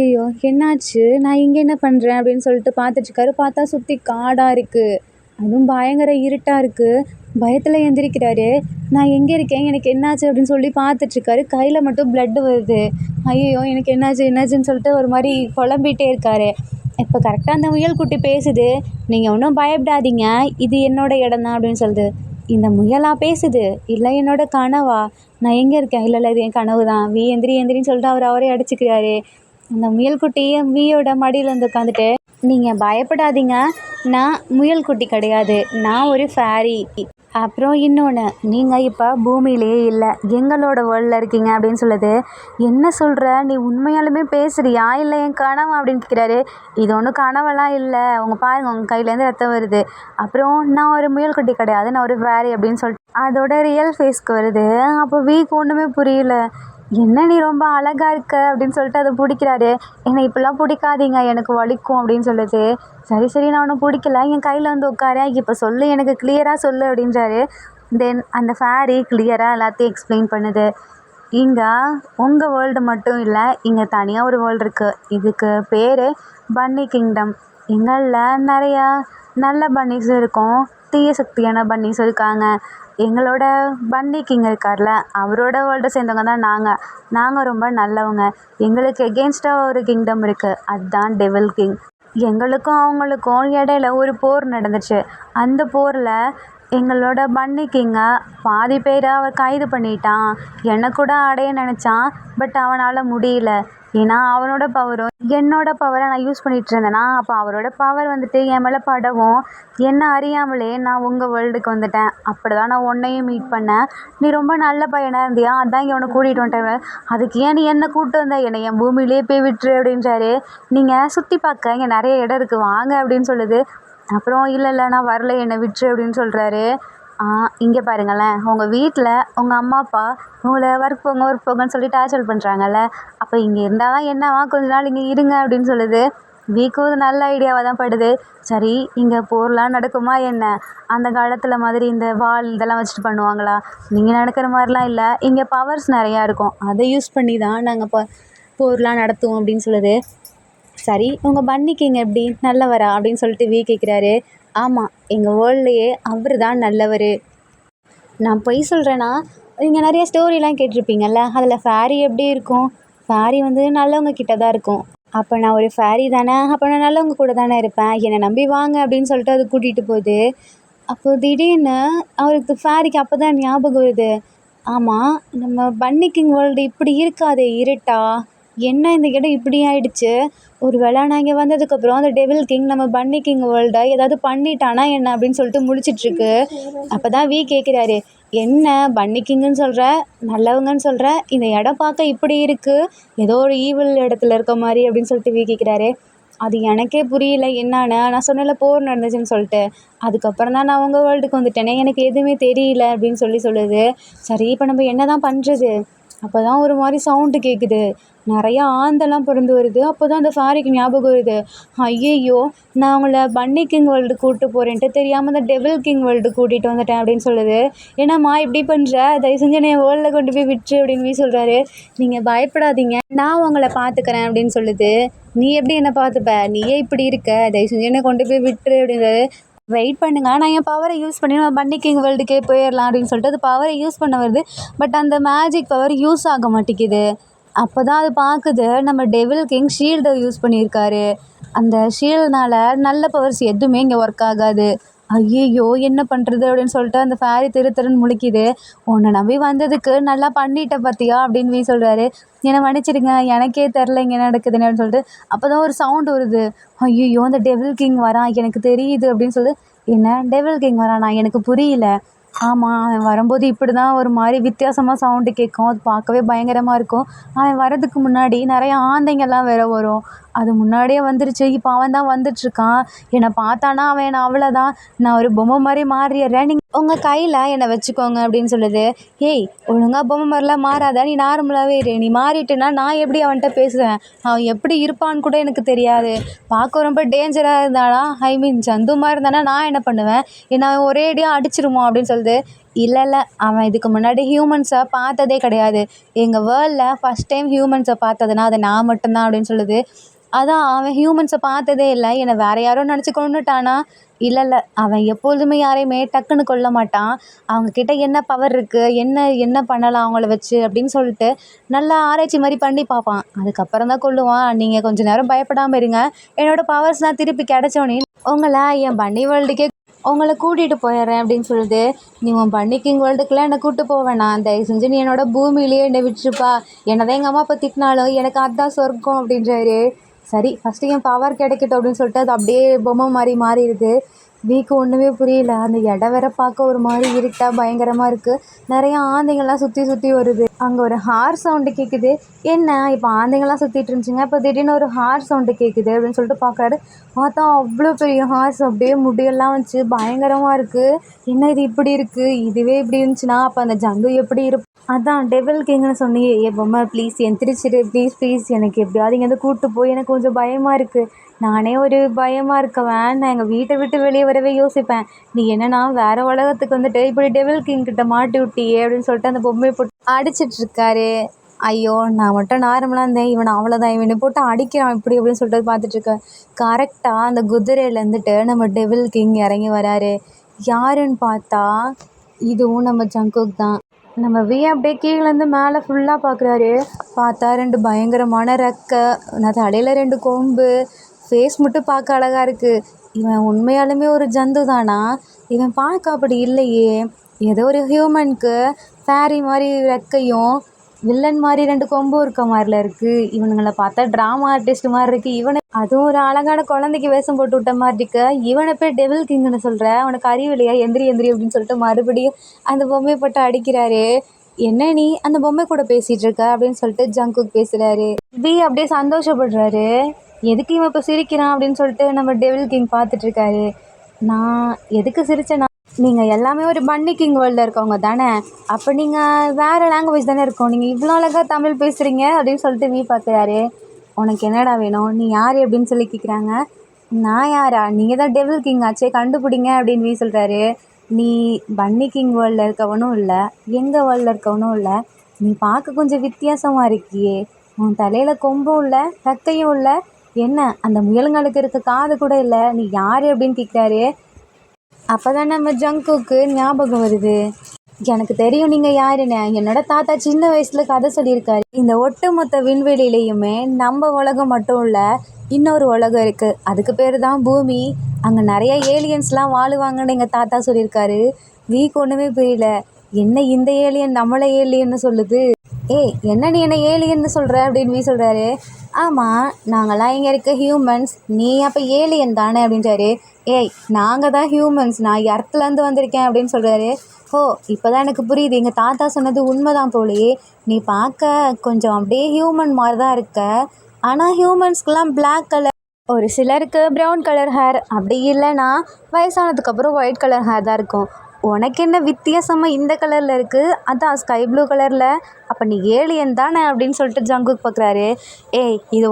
ஐயோ என்னாச்சு, நான் இங்கே என்ன பண்ணுறேன் அப்படின்னு சொல்லிட்டு பார்த்துட்ருக்காரு. பார்த்தா சுற்றி காடாக இருக்குது, அதுவும் பயங்கர இருட்டாக இருக்குது. பயத்தில் எந்திரிக்கிறாரு. நான் எங்கே இருக்கேன், எனக்கு என்னாச்சு அப்படின்னு சொல்லி பார்த்துட்ருக்காரு. கையில் மட்டும் பிளட்டு வருது. ஐயோ எனக்கு என்னாச்சுன்னு சொல்லிட்டு ஒரு மாதிரி குழம்பிகிட்டே இருக்காரு. இப்போ கரெக்டாக அந்த முயல்குட்டி பேசுது. நீங்கள் ஒன்றும் பயப்படாதீங்க, இது என்னோடய இடம் தான் அப்படின்னு சொல்லுது. இந்த முயலாக பேசுது, இல்லை என்னோட கனவா, நான் எங்கே இருக்கேன், இல்லை இது என் கனவு தான், எந்திரின்னு சொல்லிட்டு அவரே அடிச்சுக்கிறாரு. அந்த முயல்குட்டி வியோட மடியில் வந்து உட்காந்துட்டு, நீங்கள் பயப்படாதீங்க, நான் முயல்குட்டி கிடையாது, நான் ஒரு ஃபேரி. அப்புறம் இன்னொன்று, நீங்கள் இப்போ பூமியிலேயே இல்லை, எங்களோட வேர்ல்டில் இருக்கீங்க அப்படின்னு சொல்லுது. என்ன சொல்கிற, நீ உண்மையாலுமே பேசுகிறியா இல்லை என் கனவா அப்படின்னு கேட்குறாரு. இது ஒன்றும் கனவெல்லாம் இல்லை, உங்கள் பாருங்கள் உங்கள் கையிலேருந்து ரத்தம் வருது. அப்புறம் நான் ஒரு முயல்குட்டி கிடையாது, நான் ஒரு ஃபேரி அப்படின்னு சொல்லிட்டு அதோட ரியல் ஃபேஸ்க்கு வருது. அப்போ வீக்கு ஒன்றுமே புரியல. என்ன நீ ரொம்ப அழகா இருக்க அப்படின்னு சொல்லிட்டு அதை பிடிக்கிறாரு. என்னை இப்படிலாம் பிடிக்காதீங்க, எனக்கு வலிக்கும் அப்படின்னு சொல்லுது. சரி சரி, நான் ஒன்றும் பிடிக்கல, என் கையில் வந்து உட்காரேன், இப்போ சொல்லு, எனக்கு கிளியராக சொல்லு அப்படின்றாரு. தென் அந்த ஃபேரி கிளியராக எல்லாத்தையும் எக்ஸ்பிளைன் பண்ணுது. இங்கே உங்கள் வேர்ல்டு மட்டும் இல்லை, இங்கே தனியாக ஒரு வேர்ல்டு இருக்குது. இதுக்கு பேர் பன்னி கிங்டம். எங்களில் நிறையா நல்ல பன்னிஸும் இருக்கும், தீய சக்தியான பன்னிஸும் இருக்காங்க. எங்களோட பன்னி கிங் இருக்கார்ல, அவரோட வேர்ல்டை சேர்ந்தவங்க தான் நாங்கள் ரொம்ப நல்லவங்க. எங்களுக்கு எகென்ஸ்டாக ஒரு கிங்டம் இருக்குது, அதுதான் டெவில் கிங். எங்களுக்கும் அவங்களுக்கும் இடையில ஒரு போர் நடந்துச்சு. அந்த போரில் எங்களோட பன்னி கிங்கை பாதி பேரை அவர் கைது பண்ணிட்டான். என்னை கூட அடைய நினச்சான், பட் அவனால் முடியல. ஏன்னா அவனோட பவரும் என்னோட பவரை நான் யூஸ் பண்ணிகிட்டு இருந்தேன்னா, அப்போ அவரோட பவர் வந்துட்டு என் மேலே படவும் என்ன அறியாமலே நான் உங்கள் வேர்ல்டுக்கு வந்துட்டேன். அப்படி தான் நான் உன்னையும் மீட் பண்ணேன். நீ ரொம்ப நல்ல பையனாக இருந்தியா, அதான் இங்கே உன்னை கூட்டிகிட்டு வந்துட்டேன். அதுக்கு ஏன் நீ என்னை கூப்பிட்டு வந்த, என்னை என் பூமியிலே போய் விட்டுரு அப்படின்றாரு. நீங்கள் சுற்றி பார்க்க இங்கே நிறைய இடம் இருக்குது, வாங்க அப்படின்னு சொல்லுது. அப்புறம் இல்லை நான் வரல, என்னை விட்டுரு அப்படின்னு சொல்கிறாரு. இங்கே பாருங்களேன், உங்கள் வீட்டில் உங்கள் அம்மா அப்பா உங்களை ஒர்க் போங்கன்னு சொல்லி டார்ச்சர் பண்ணுறாங்கல்ல, அப்போ இங்கே இருந்தால் தான் என்னவா, கொஞ்ச நாள் இங்கே இருங்க அப்படின்னு சொல்லுது. வீக்கும் இது நல்ல ஐடியாவாக தான் படுது. சரி, இங்கே போர்லாம் நடக்குமா என்ன? அந்த காலத்தில் மாதிரி இந்த வால் இதெல்லாம் வச்சுட்டு பண்ணுவாங்களா? நீங்கள் நடக்கிற மாதிரிலாம் இல்லை, இங்கே பவர்ஸ் நிறையா இருக்கும், அதை யூஸ் பண்ணி தான் நாங்கள் போர்லாம் நடத்துவோம் அப்படின்னு சொல்லுது. சரி, உங்கள் பன்னி கிங் எப்படி நல்லவரா அப்படின்னு சொல்லிட்டு கேட்குறாரு. ஆமாம், எங்கள் வேர்ல்ட்லேயே அவர் தான் நல்லவர். நான் பொய் சொல்கிறேன்னா, நீங்கள் நிறைய ஸ்டோரிலாம் கேட்டிருப்பீங்கள்ல, அதில் ஃபேரி எப்படி இருக்கும்? ஃபேரி வந்து நல்லவங்க கிட்ட தான் இருக்கும். அப்போ நான் ஒரு ஃபேரி தானே, அப்போ நான் நல்லவங்க கூட தானே இருப்பேன், என்னை நம்பி வாங்க அப்படின்னு சொல்லிட்டு அது கூட்டிகிட்டு போகுது. அப்போது திடீர்னு அவருக்கு ஃபேரிக்கு அப்போ தான் ஞாபகம் வருது. ஆமாம், நம்ம பன்னி கிங் வேர்ல்டு இப்படி இருக்காதே, இருட்டா என்ன இந்த இடம் இப்படி ஆயிடுச்சு? ஒரு வேளை நான் இங்கே வந்ததுக்கப்புறம் அந்த டெவில் கிங் நம்ம பன்னி கிங் வேர்ல்டை ஏதாவது பண்ணிட்டானா என்ன அப்படின்னு சொல்லிட்டு முழிச்சிட்ருக்கு. அப்போ தான் கேட்குறாரு, என்ன பன்னி கிங்குன்னு சொல்கிற, நல்லவங்கன்னு சொல்கிற, இந்த இடம் பார்க்க இப்படி இருக்குது, ஏதோ ஒரு ஈவில் இடத்துல இருக்க மாதிரி அப்படின்னு சொல்லிட்டு கேட்குறாரு. அது எனக்கே புரியல என்னன்னு, நான் சொன்னல போர் நடந்துச்சுன்னு சொல்லிட்டு, அதுக்கப்புறம் தான் நான் உங்கள் வேர்ல்டுக்கு வந்துட்டேனே, எனக்கு எதுவுமே தெரியல அப்படின்னு சொல்லுது. சரி, இப்போ நம்ம என்ன தான் பண்ணுறது? அப்போ தான் ஒரு மாதிரி சவுண்டு கேட்குது, நிறையா ஆந்தெல்லாம் பிறந்து வருது. அப்போ தான் அந்த ஃபேரிக்கு ஞாபகம் வருது, ஐயையோ நான் அவங்கள பன்னி கிங் வேர்ல்டு கூப்பிட்டு போகிறேன்ட்டு தெரியாமல் அந்த டெவில் கிங் வேர்ல்டு கூட்டிகிட்டு வந்துட்டேன் அப்படின்னு சொல்லுது. ஏன்னாம்மா இப்படி பண்ணுற, தயவு செஞ்சு என்னை வேர்ல்டில் கொண்டு போய் விட்டுரு அப்படின்னு சொல்கிறாரு. நீங்கள் பயப்படாதீங்க, நான் உங்களை பார்த்துக்கிறேன் அப்படின்னு சொல்லுது. நீ எப்படி என்னை பார்த்துப்ப, நீயே இப்படி இருக்க, தயவு செஞ்சு என்னை கொண்டு போய் விட்டுரு அப்படின்றாரு. வெயிட் பண்ணுங்க, நான் என் பவரை யூஸ் பண்ணி நம்ம பன்னி கிங் வேர்ல்டுக்கே போயிடலாம் அப்படின்னு சொல்லிட்டு அது பவரை யூஸ் பண்ண வருது. பட் அந்த மேஜிக் பவர் யூஸ் ஆக மாட்டேங்குது. அப்போ தான் அது பார்க்குது, நம்ம டெவில் கிங் ஷீல்டை யூஸ் பண்ணியிருக்காரு. அந்த ஷீல்டுனால நல்ல பவர்ஸ் எதுவுமே இங்கே ஒர்க் ஆகாது. ஐயையோ என்ன பண்ணுறது அப்படின்னு சொல்லிட்டு அந்த ஃபேரி திருன்னு முழிக்குது. உன்னை நம்பி வந்ததுக்கு நல்லா பண்ணிட்ட பார்த்தியா அப்படின்னு சொல்கிறாரு. என்னை மன்னிச்சிடுங்க, எனக்கே தெரில இங்கே என்ன நடக்குதுன்னு சொல்லிட்டு. அப்போ தான் ஒரு சவுண்டு வருது, ஐயையோ அந்த டெவில் கிங் வரான், எனக்கு தெரியுது அப்படின்னு சொல்லிட்டு. என்ன டெவில் கிங் வரானா, எனக்கு புரியல. ஆமாம், அவன் வரும்போது இப்படி தான் ஒரு மாதிரி வித்தியாசமாக சவுண்டு கேட்கும், அது பார்க்கவே பயங்கரமாக இருக்கும். அவன் வரதுக்கு முன்னாடி நிறையா ஆந்தைங்கள்லாம் வேற வரும், அது முன்னாடியே வந்துருச்சு. இப்போ அவன் தான் வந்துட்டுருக்கான், என்னை பார்த்தானா அவன் என்னை அவ்வளோதான், நான் ஒரு பொம்மை மாதிரி மாறிடுறேன், நீங்கள் உங்கள் கையில் என்னை வச்சுக்கோங்க அப்படின்னு சொல்லுது. ஏய், ஒழுங்காக பொம்மை மாதிரிலாம் மாறாத, நீ நார்மலாகவே இரு, நீ மாறிட்டுனா நான் எப்படி அவன்கிட்ட பேசுவேன், அவன் எப்படி இருப்பான்னு கூட எனக்கு தெரியாது, பார்க்க ரொம்ப டேஞ்சராக இருந்தானா, ஐ மீன் ஜந்து மாதிரி இருந்தானா நான் என்ன பண்ணுவேன், என்னை அவன் ஒரேடியாக அடிச்சிருமோ அப்படின்னு சொல்லுது. இல்லை, அவன் இதுக்கு முன்னாடி ஹியூமன்ஸை பார்த்ததே கிடையாது, எங்கள் வேர்ல்டில் ஃபஸ்ட் டைம் ஹியூமன்ஸை பார்த்ததுன்னா அது நான் மட்டும்தான் அப்படின்னு சொல்லுது. அதான் அவன் ஹியூமன்ஸை பார்த்ததே இல்லை, என்னை வேறு யாரோ நினச்சி கொன்னுட்டானா? இல்லை, அவன் எப்பொழுதுமே யாரையுமே டக்குன்னு கொல்ல மாட்டான், அவங்கக்கிட்ட என்ன பவர் இருக்குது, என்ன பண்ணலாம் அவங்கள வச்சு அப்படின்னு சொல்லிட்டு நல்லா ஆராய்ச்சி மாதிரி பண்ணி பார்ப்பான், அதுக்கப்புறம் தான் கொல்லுவான். நீங்கள் கொஞ்சம் நேரம் பயப்படாமல் இருங்க, என்னோடய பவர்ஸ்லாம் திருப்பி கிடச்சோன்னே உங்களை என் பன்னி வேர்ல்டுக்கே உங்களை கூட்டிகிட்டு போயிடுறேன் அப்படின்னு சொல்லுது. நீ உன் பன்னி கிங் வேர்ல்டுக்குலாம் என்னை கூப்பிட்டு போவேணாம், தயவு செஞ்சு நீ என்னோட பூமியிலேயே என்னை விட்டுருப்பா, என்னை தான் எங்கள் அம்மா அப்பா திட்டினாலும் எனக்கு அதுதான் சொர்க்கம் அப்படின்றாரு. சரி, ஃபஸ்ட்டு என் பவர் கிடைக்கட்டும் அப்படின்னு சொல்லிட்டு அது அப்படியே பொம்மை மாதிரி மாறிடுது. வீக்கு ஒன்றுமே புரியல, அந்த இடம் வேற பார்க்க ஒரு மாதிரி இருட்டாக பயங்கரமாக இருக்குது, நிறையா ஆந்தைங்கள்லாம் சுற்றி வருது. அங்கே ஒரு ஹார் சவுண்டு கேட்குது. என்ன இப்போ ஆந்தைங்கள்லாம் சுற்றிட்டு இருந்துச்சுங்க, இப்போ திடீர்னு ஒரு ஹார் சவுண்டு கேட்குது அப்படின்னு சொல்லிட்டு பார்க்குறாரு. பார்த்தா அவ்வளோ பெரிய ஹார்ஸ், அப்படியே முடியெல்லாம் வச்சு பயங்கரமாக இருக்குது. என்ன இது இப்படி இருக்குது, இதுவே இப்படி இருந்துச்சுன்னா அப்போ அந்த ஜந்து எப்படி அதான் டெவில் கிங்னு சொன்னியே, ஏ பொம்மை ப்ளீஸ் எந்திரிச்சிடு, ப்ளீஸ் ப்ளீஸ் எனக்கு எப்படியாவது இங்கேருந்து கூப்பிட்டு போய், எனக்கு கொஞ்சம் பயமாக இருக்குது. நானே ஒரு பயமாக இருக்கவன், நான் எங்கள் வீட்டை விட்டு வெளியே வரவே யோசிப்பேன். நீ என்னன்னா வேறு உலகத்துக்கு வந்துட்டு இப்படி டெவில் கிங் கிட்ட மாட்டி விட்டியே அப்படின்னு சொல்லிட்டு அந்த பொம்மையை போட்டு அடிச்சிட்டு இருக்காரு. ஐயோ நான் மட்டும் நார்மலாக இருந்தேன், இவனை அவ்வளோதான், இவனை போட்டு அடிக்கிறான் இப்படி அப்படின்னு சொல்லிட்டு பார்த்துட்ருக்கேன். கரெக்டாக அந்த குதிரையிலேருந்துட்டு நம்ம டெவில் கிங் இறங்கி வராரு. யாருன்னு பார்த்தா இதுவும் நம்ம ஜங்குக் தான். நம்ம அப்படியே கீழேருந்து மேலே ஃபுல்லாக பார்க்குறாரு. பார்த்தா 2 பயங்கரமான ரெக்கை, நான் தலையில் 2 கொம்பு, ஃபேஸ் மட்டும் பார்க்க அழகாக இருக்குது. இவன் உண்மையாலுமே ஒரு ஜந்து தானா? இவன் பார்க்க அப்படி இல்லையே. ஏதோ ஒரு ஹியூமனுக்கு ஃபேரி மாதிரி ரெக்கையும் வில்லன் மாதிரி 2 கொம்பும் இருக்க மாதிரில இருக்குது. இவனுங்களை பார்த்தா ட்ராமா ஆர்டிஸ்ட் மாதிரி இருக்குது. இவனை அதுவும் ஒரு அழகான குழந்தைக்கு வேஷம் போட்டு விட்ட மாதிரி இருக்கு. இவனை போய் டெவில் கிங்னு சொல்கிற, அவனுக்கு அறிவு இல்லையா? எந்திரி எந்திரி அப்படின்னு சொல்லிட்டு மறுபடியும் அந்த பொம்மையை போட்டு அடிக்கிறாரு. என்ன நீ அந்த பொம்மை கூட பேசிகிட்டு இருக்க அப்படின்னு சொல்லிட்டு ஜங்குக் பேசுகிறாரு. அப்படியே சந்தோஷப்படுறாரு. எதுக்கு இவன் இப்போ சிரிக்கிறான் அப்படின்னு சொல்லிட்டு நம்ம டெவில் கிங் பார்த்துட்ருக்காரு. நான் எதுக்கு சிரிச்சேன்னா, நீங்கள் எல்லாமே ஒரு பன்னி கிங் வேர்ல்டில் இருக்கவங்க தானே, அப்போ நீங்கள் வேறு லாங்குவேஜ் தானே இருக்கோம், நீங்கள் இவ்வளோ அழகாக தமிழ் பேசுகிறீங்க அப்படின்னு சொல்லிட்டு பார்க்குறாரு. உனக்கு என்னடா வேணும், நீ யார் அப்படின்னு சொல்லி கேட்குறாங்க. நான் யாரா, நீங்கள் தான் டெவில் கிங் ஆச்சே, கண்டுபிடிங்க அப்படின்னு சொல்கிறாரு. நீ பன்னி கிங் வேர்ல்டில் இருக்கவனும் இல்லை, எங்கள் வேர்ல்டில் இருக்கவனும் இல்லை, நீ பார்க்க கொஞ்சம் வித்தியாசமாக இருக்கியே, உன் தலையில் கொம்பும் இல்லை ரெக்கையும் இல்லை, என்ன அந்த முயலுங்களுக்கு இருக்க காது கூட இல்லை, நீ யார் அப்படின்னு கேட்குறாரு. அப்போ தான் நம்ம ஜங்குக்கு ஞாபகம் வருது. எனக்கு தெரியும் நீங்கள் யாருன்னு, என்னோட தாத்தா சின்ன வயசில் கதை சொல்லியிருக்காரு. இந்த ஒட்டுமொத்த விண்வெளியிலையுமே நம்ம உலகம் மட்டும் இல்லை, இன்னொரு உலகம் இருக்குது, அதுக்கு பேர் தான் பூமி. அங்கே நிறைய ஏலியன்ஸ்லாம் வாழுவாங்கன்னு எங்கள் தாத்தா சொல்லியிருக்காரு. வீக்கு ஒன்றுமே புரியல. என்ன இந்த ஏலியன் நம்மளை ஏலியன்னு சொல்லுது? ஏய் என்ன நீ என்ன ஏலியன்னு சொல்கிற அப்படின்னு சொல்கிறாரு. ஆமாம் நாங்கள்லாம் இங்கே இருக்க ஹியூமன்ஸ், நீ அப்போ ஏலியன் தானே அப்படின்றாரு. ஏய் நாங்கள் தான் ஹியூமன்ஸ், நான் எர்த்துலேருந்து வந்திருக்கேன் அப்படின்னு சொல்கிறாரு. ஓ இப்போ தான் எனக்கு புரியுது, எங்கள் தாத்தா சொன்னது உண்மைதான் போலயே, நீ பார்க்க கொஞ்சம் அப்படியே ஹியூமன் மாதிரி தான் இருக்க, ஆனால் ஹியூமன்ஸ்க்கெலாம் பிளாக் கலர், ஒரு சிலருக்கு ப்ரௌன் கலர் ஹேர், அப்படி இல்லைன்னா வயசானதுக்கப்புறம் ஒயிட் கலர் ஹேர் தான் இருக்கும். உனக்கு என்ன வித்தியாசமாக இந்த கலரில் இருக்குது, அதான் ஸ்கை ப்ளூ கலரில், அப்போ நீ ஏலியன் தானே அப்படின்னு சொல்லிட்டு ஜங்குக் பார்க்குறாரு. ஏய் இது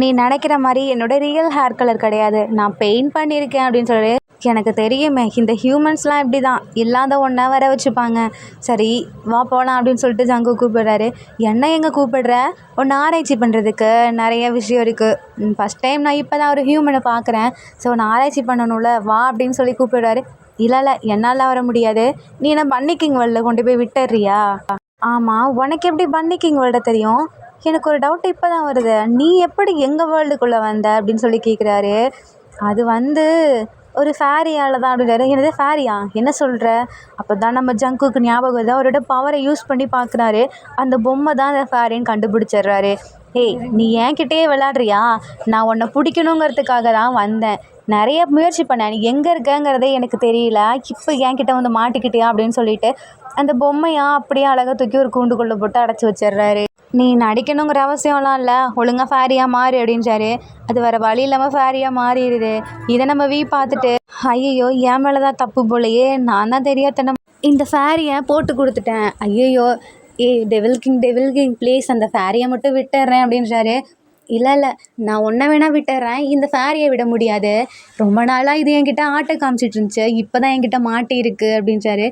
நீ நினைக்கிற மாதிரி என்னோட ரியல் ஹேர் கலர் கிடையாது, நான் பெயிண்ட் பண்ணியிருக்கேன் அப்படின்னு சொல்லி. எனக்கு தெரியுமே இந்த ஹியூமன்ஸ்லாம் இப்படி தான், இல்லாத ஒன்றா வர வச்சுப்பாங்க. சரி வா போகலாம் அப்படின்னு சொல்லிட்டு ஜங்குக் கூப்பிடுறாரு. என்ன எங்கே கூப்பிடுற? ஒன்று ஆராய்ச்சி பண்ணுறதுக்கு நிறைய விஷயம் இருக்குது. ஃபஸ்ட் டைம் நான் இப்போ தான் ஒரு ஹியூமனை பார்க்குறேன், ஸோ நான் ஆராய்ச்சி பண்ணணும்ல, வா அப்படின்னு சொல்லி கூப்பிடுறாரு. இல்லை என்னால் வர முடியாது, நீ என்ன பன்னி கிங் வேர்ல்டில் கொண்டு போய் விட்டுறியா? ஆமாம் உனக்கு எப்படி பன்னி கிங் வேர்ல்டை தெரியும்? எனக்கு ஒரு டவுட் இப்போ தான் வருது, நீ எப்படி எங்கள் வேர்ல்டுக்குள்ளே வந்த அப்படின்னு சொல்லி கேட்குறாரு. அது ஒரு ஃபேரியால் தான் அப்படின்றாரு. என்னது ஃபேரியா, என்ன சொல்கிற? அப்போ தான் நம்ம ஜங்குக்கு ஞாபகம் வருது. அவரோட பவரை யூஸ் பண்ணி பார்க்குறாரு. அந்த பொம்மை தான் அந்த ஃபேரின்னு கண்டுபிடிச்சிட்றாரு. ஏய் நீ என்கிட்டயே விளாட்றியா? நான் உன்னை பிடிக்கணுங்கிறதுக்காக தான் வந்தேன், நிறைய முயற்சி பண்ணேன், நீ எங்கே இருக்கங்கிறதே எனக்கு தெரியல, இப்போ என்கிட்ட வந்து மாட்டிக்கிட்டியா அப்படின்னு சொல்லிட்டு அந்த பொம்மையாக அப்படியே அழகாக தூக்கி ஒரு கூண்டுக்குள்ளே போட்டு அடைச்சி வச்சிடுறாரு. நீ நடிக்கணுங்கிற அவசியம்லாம் இல்லை, ஒழுங்காக ஃபேரியாக மாறி அப்படின்றாரு. அது வேறு வழி இல்லாமல் ஃபேரியாக மாறிடுது. இதை நம்ம பார்த்துட்டு ஐயோ என் மேலே தான் தப்பு போலையே, நான் தான் தெரியாதனம் இந்த ஃபேரியை போட்டு கொடுத்துட்டேன், ஐயோ டெவில் கிங் ப்ளீஸ் அந்த ஃபேரியை மட்டும் விட்டுறேன் அப்படின்றாரு. இல்லை நான் ஒன்றை வேணால் விட்டுறேன், இந்த ஃபேரியை விட முடியாது, ரொம்ப நாளாக இது என்கிட்ட ஆட்டம் காமிச்சிட்டு இருந்துச்சு, இப்போ தான் என்கிட்ட மாட்டி இருக்குது அப்படின்றாரு.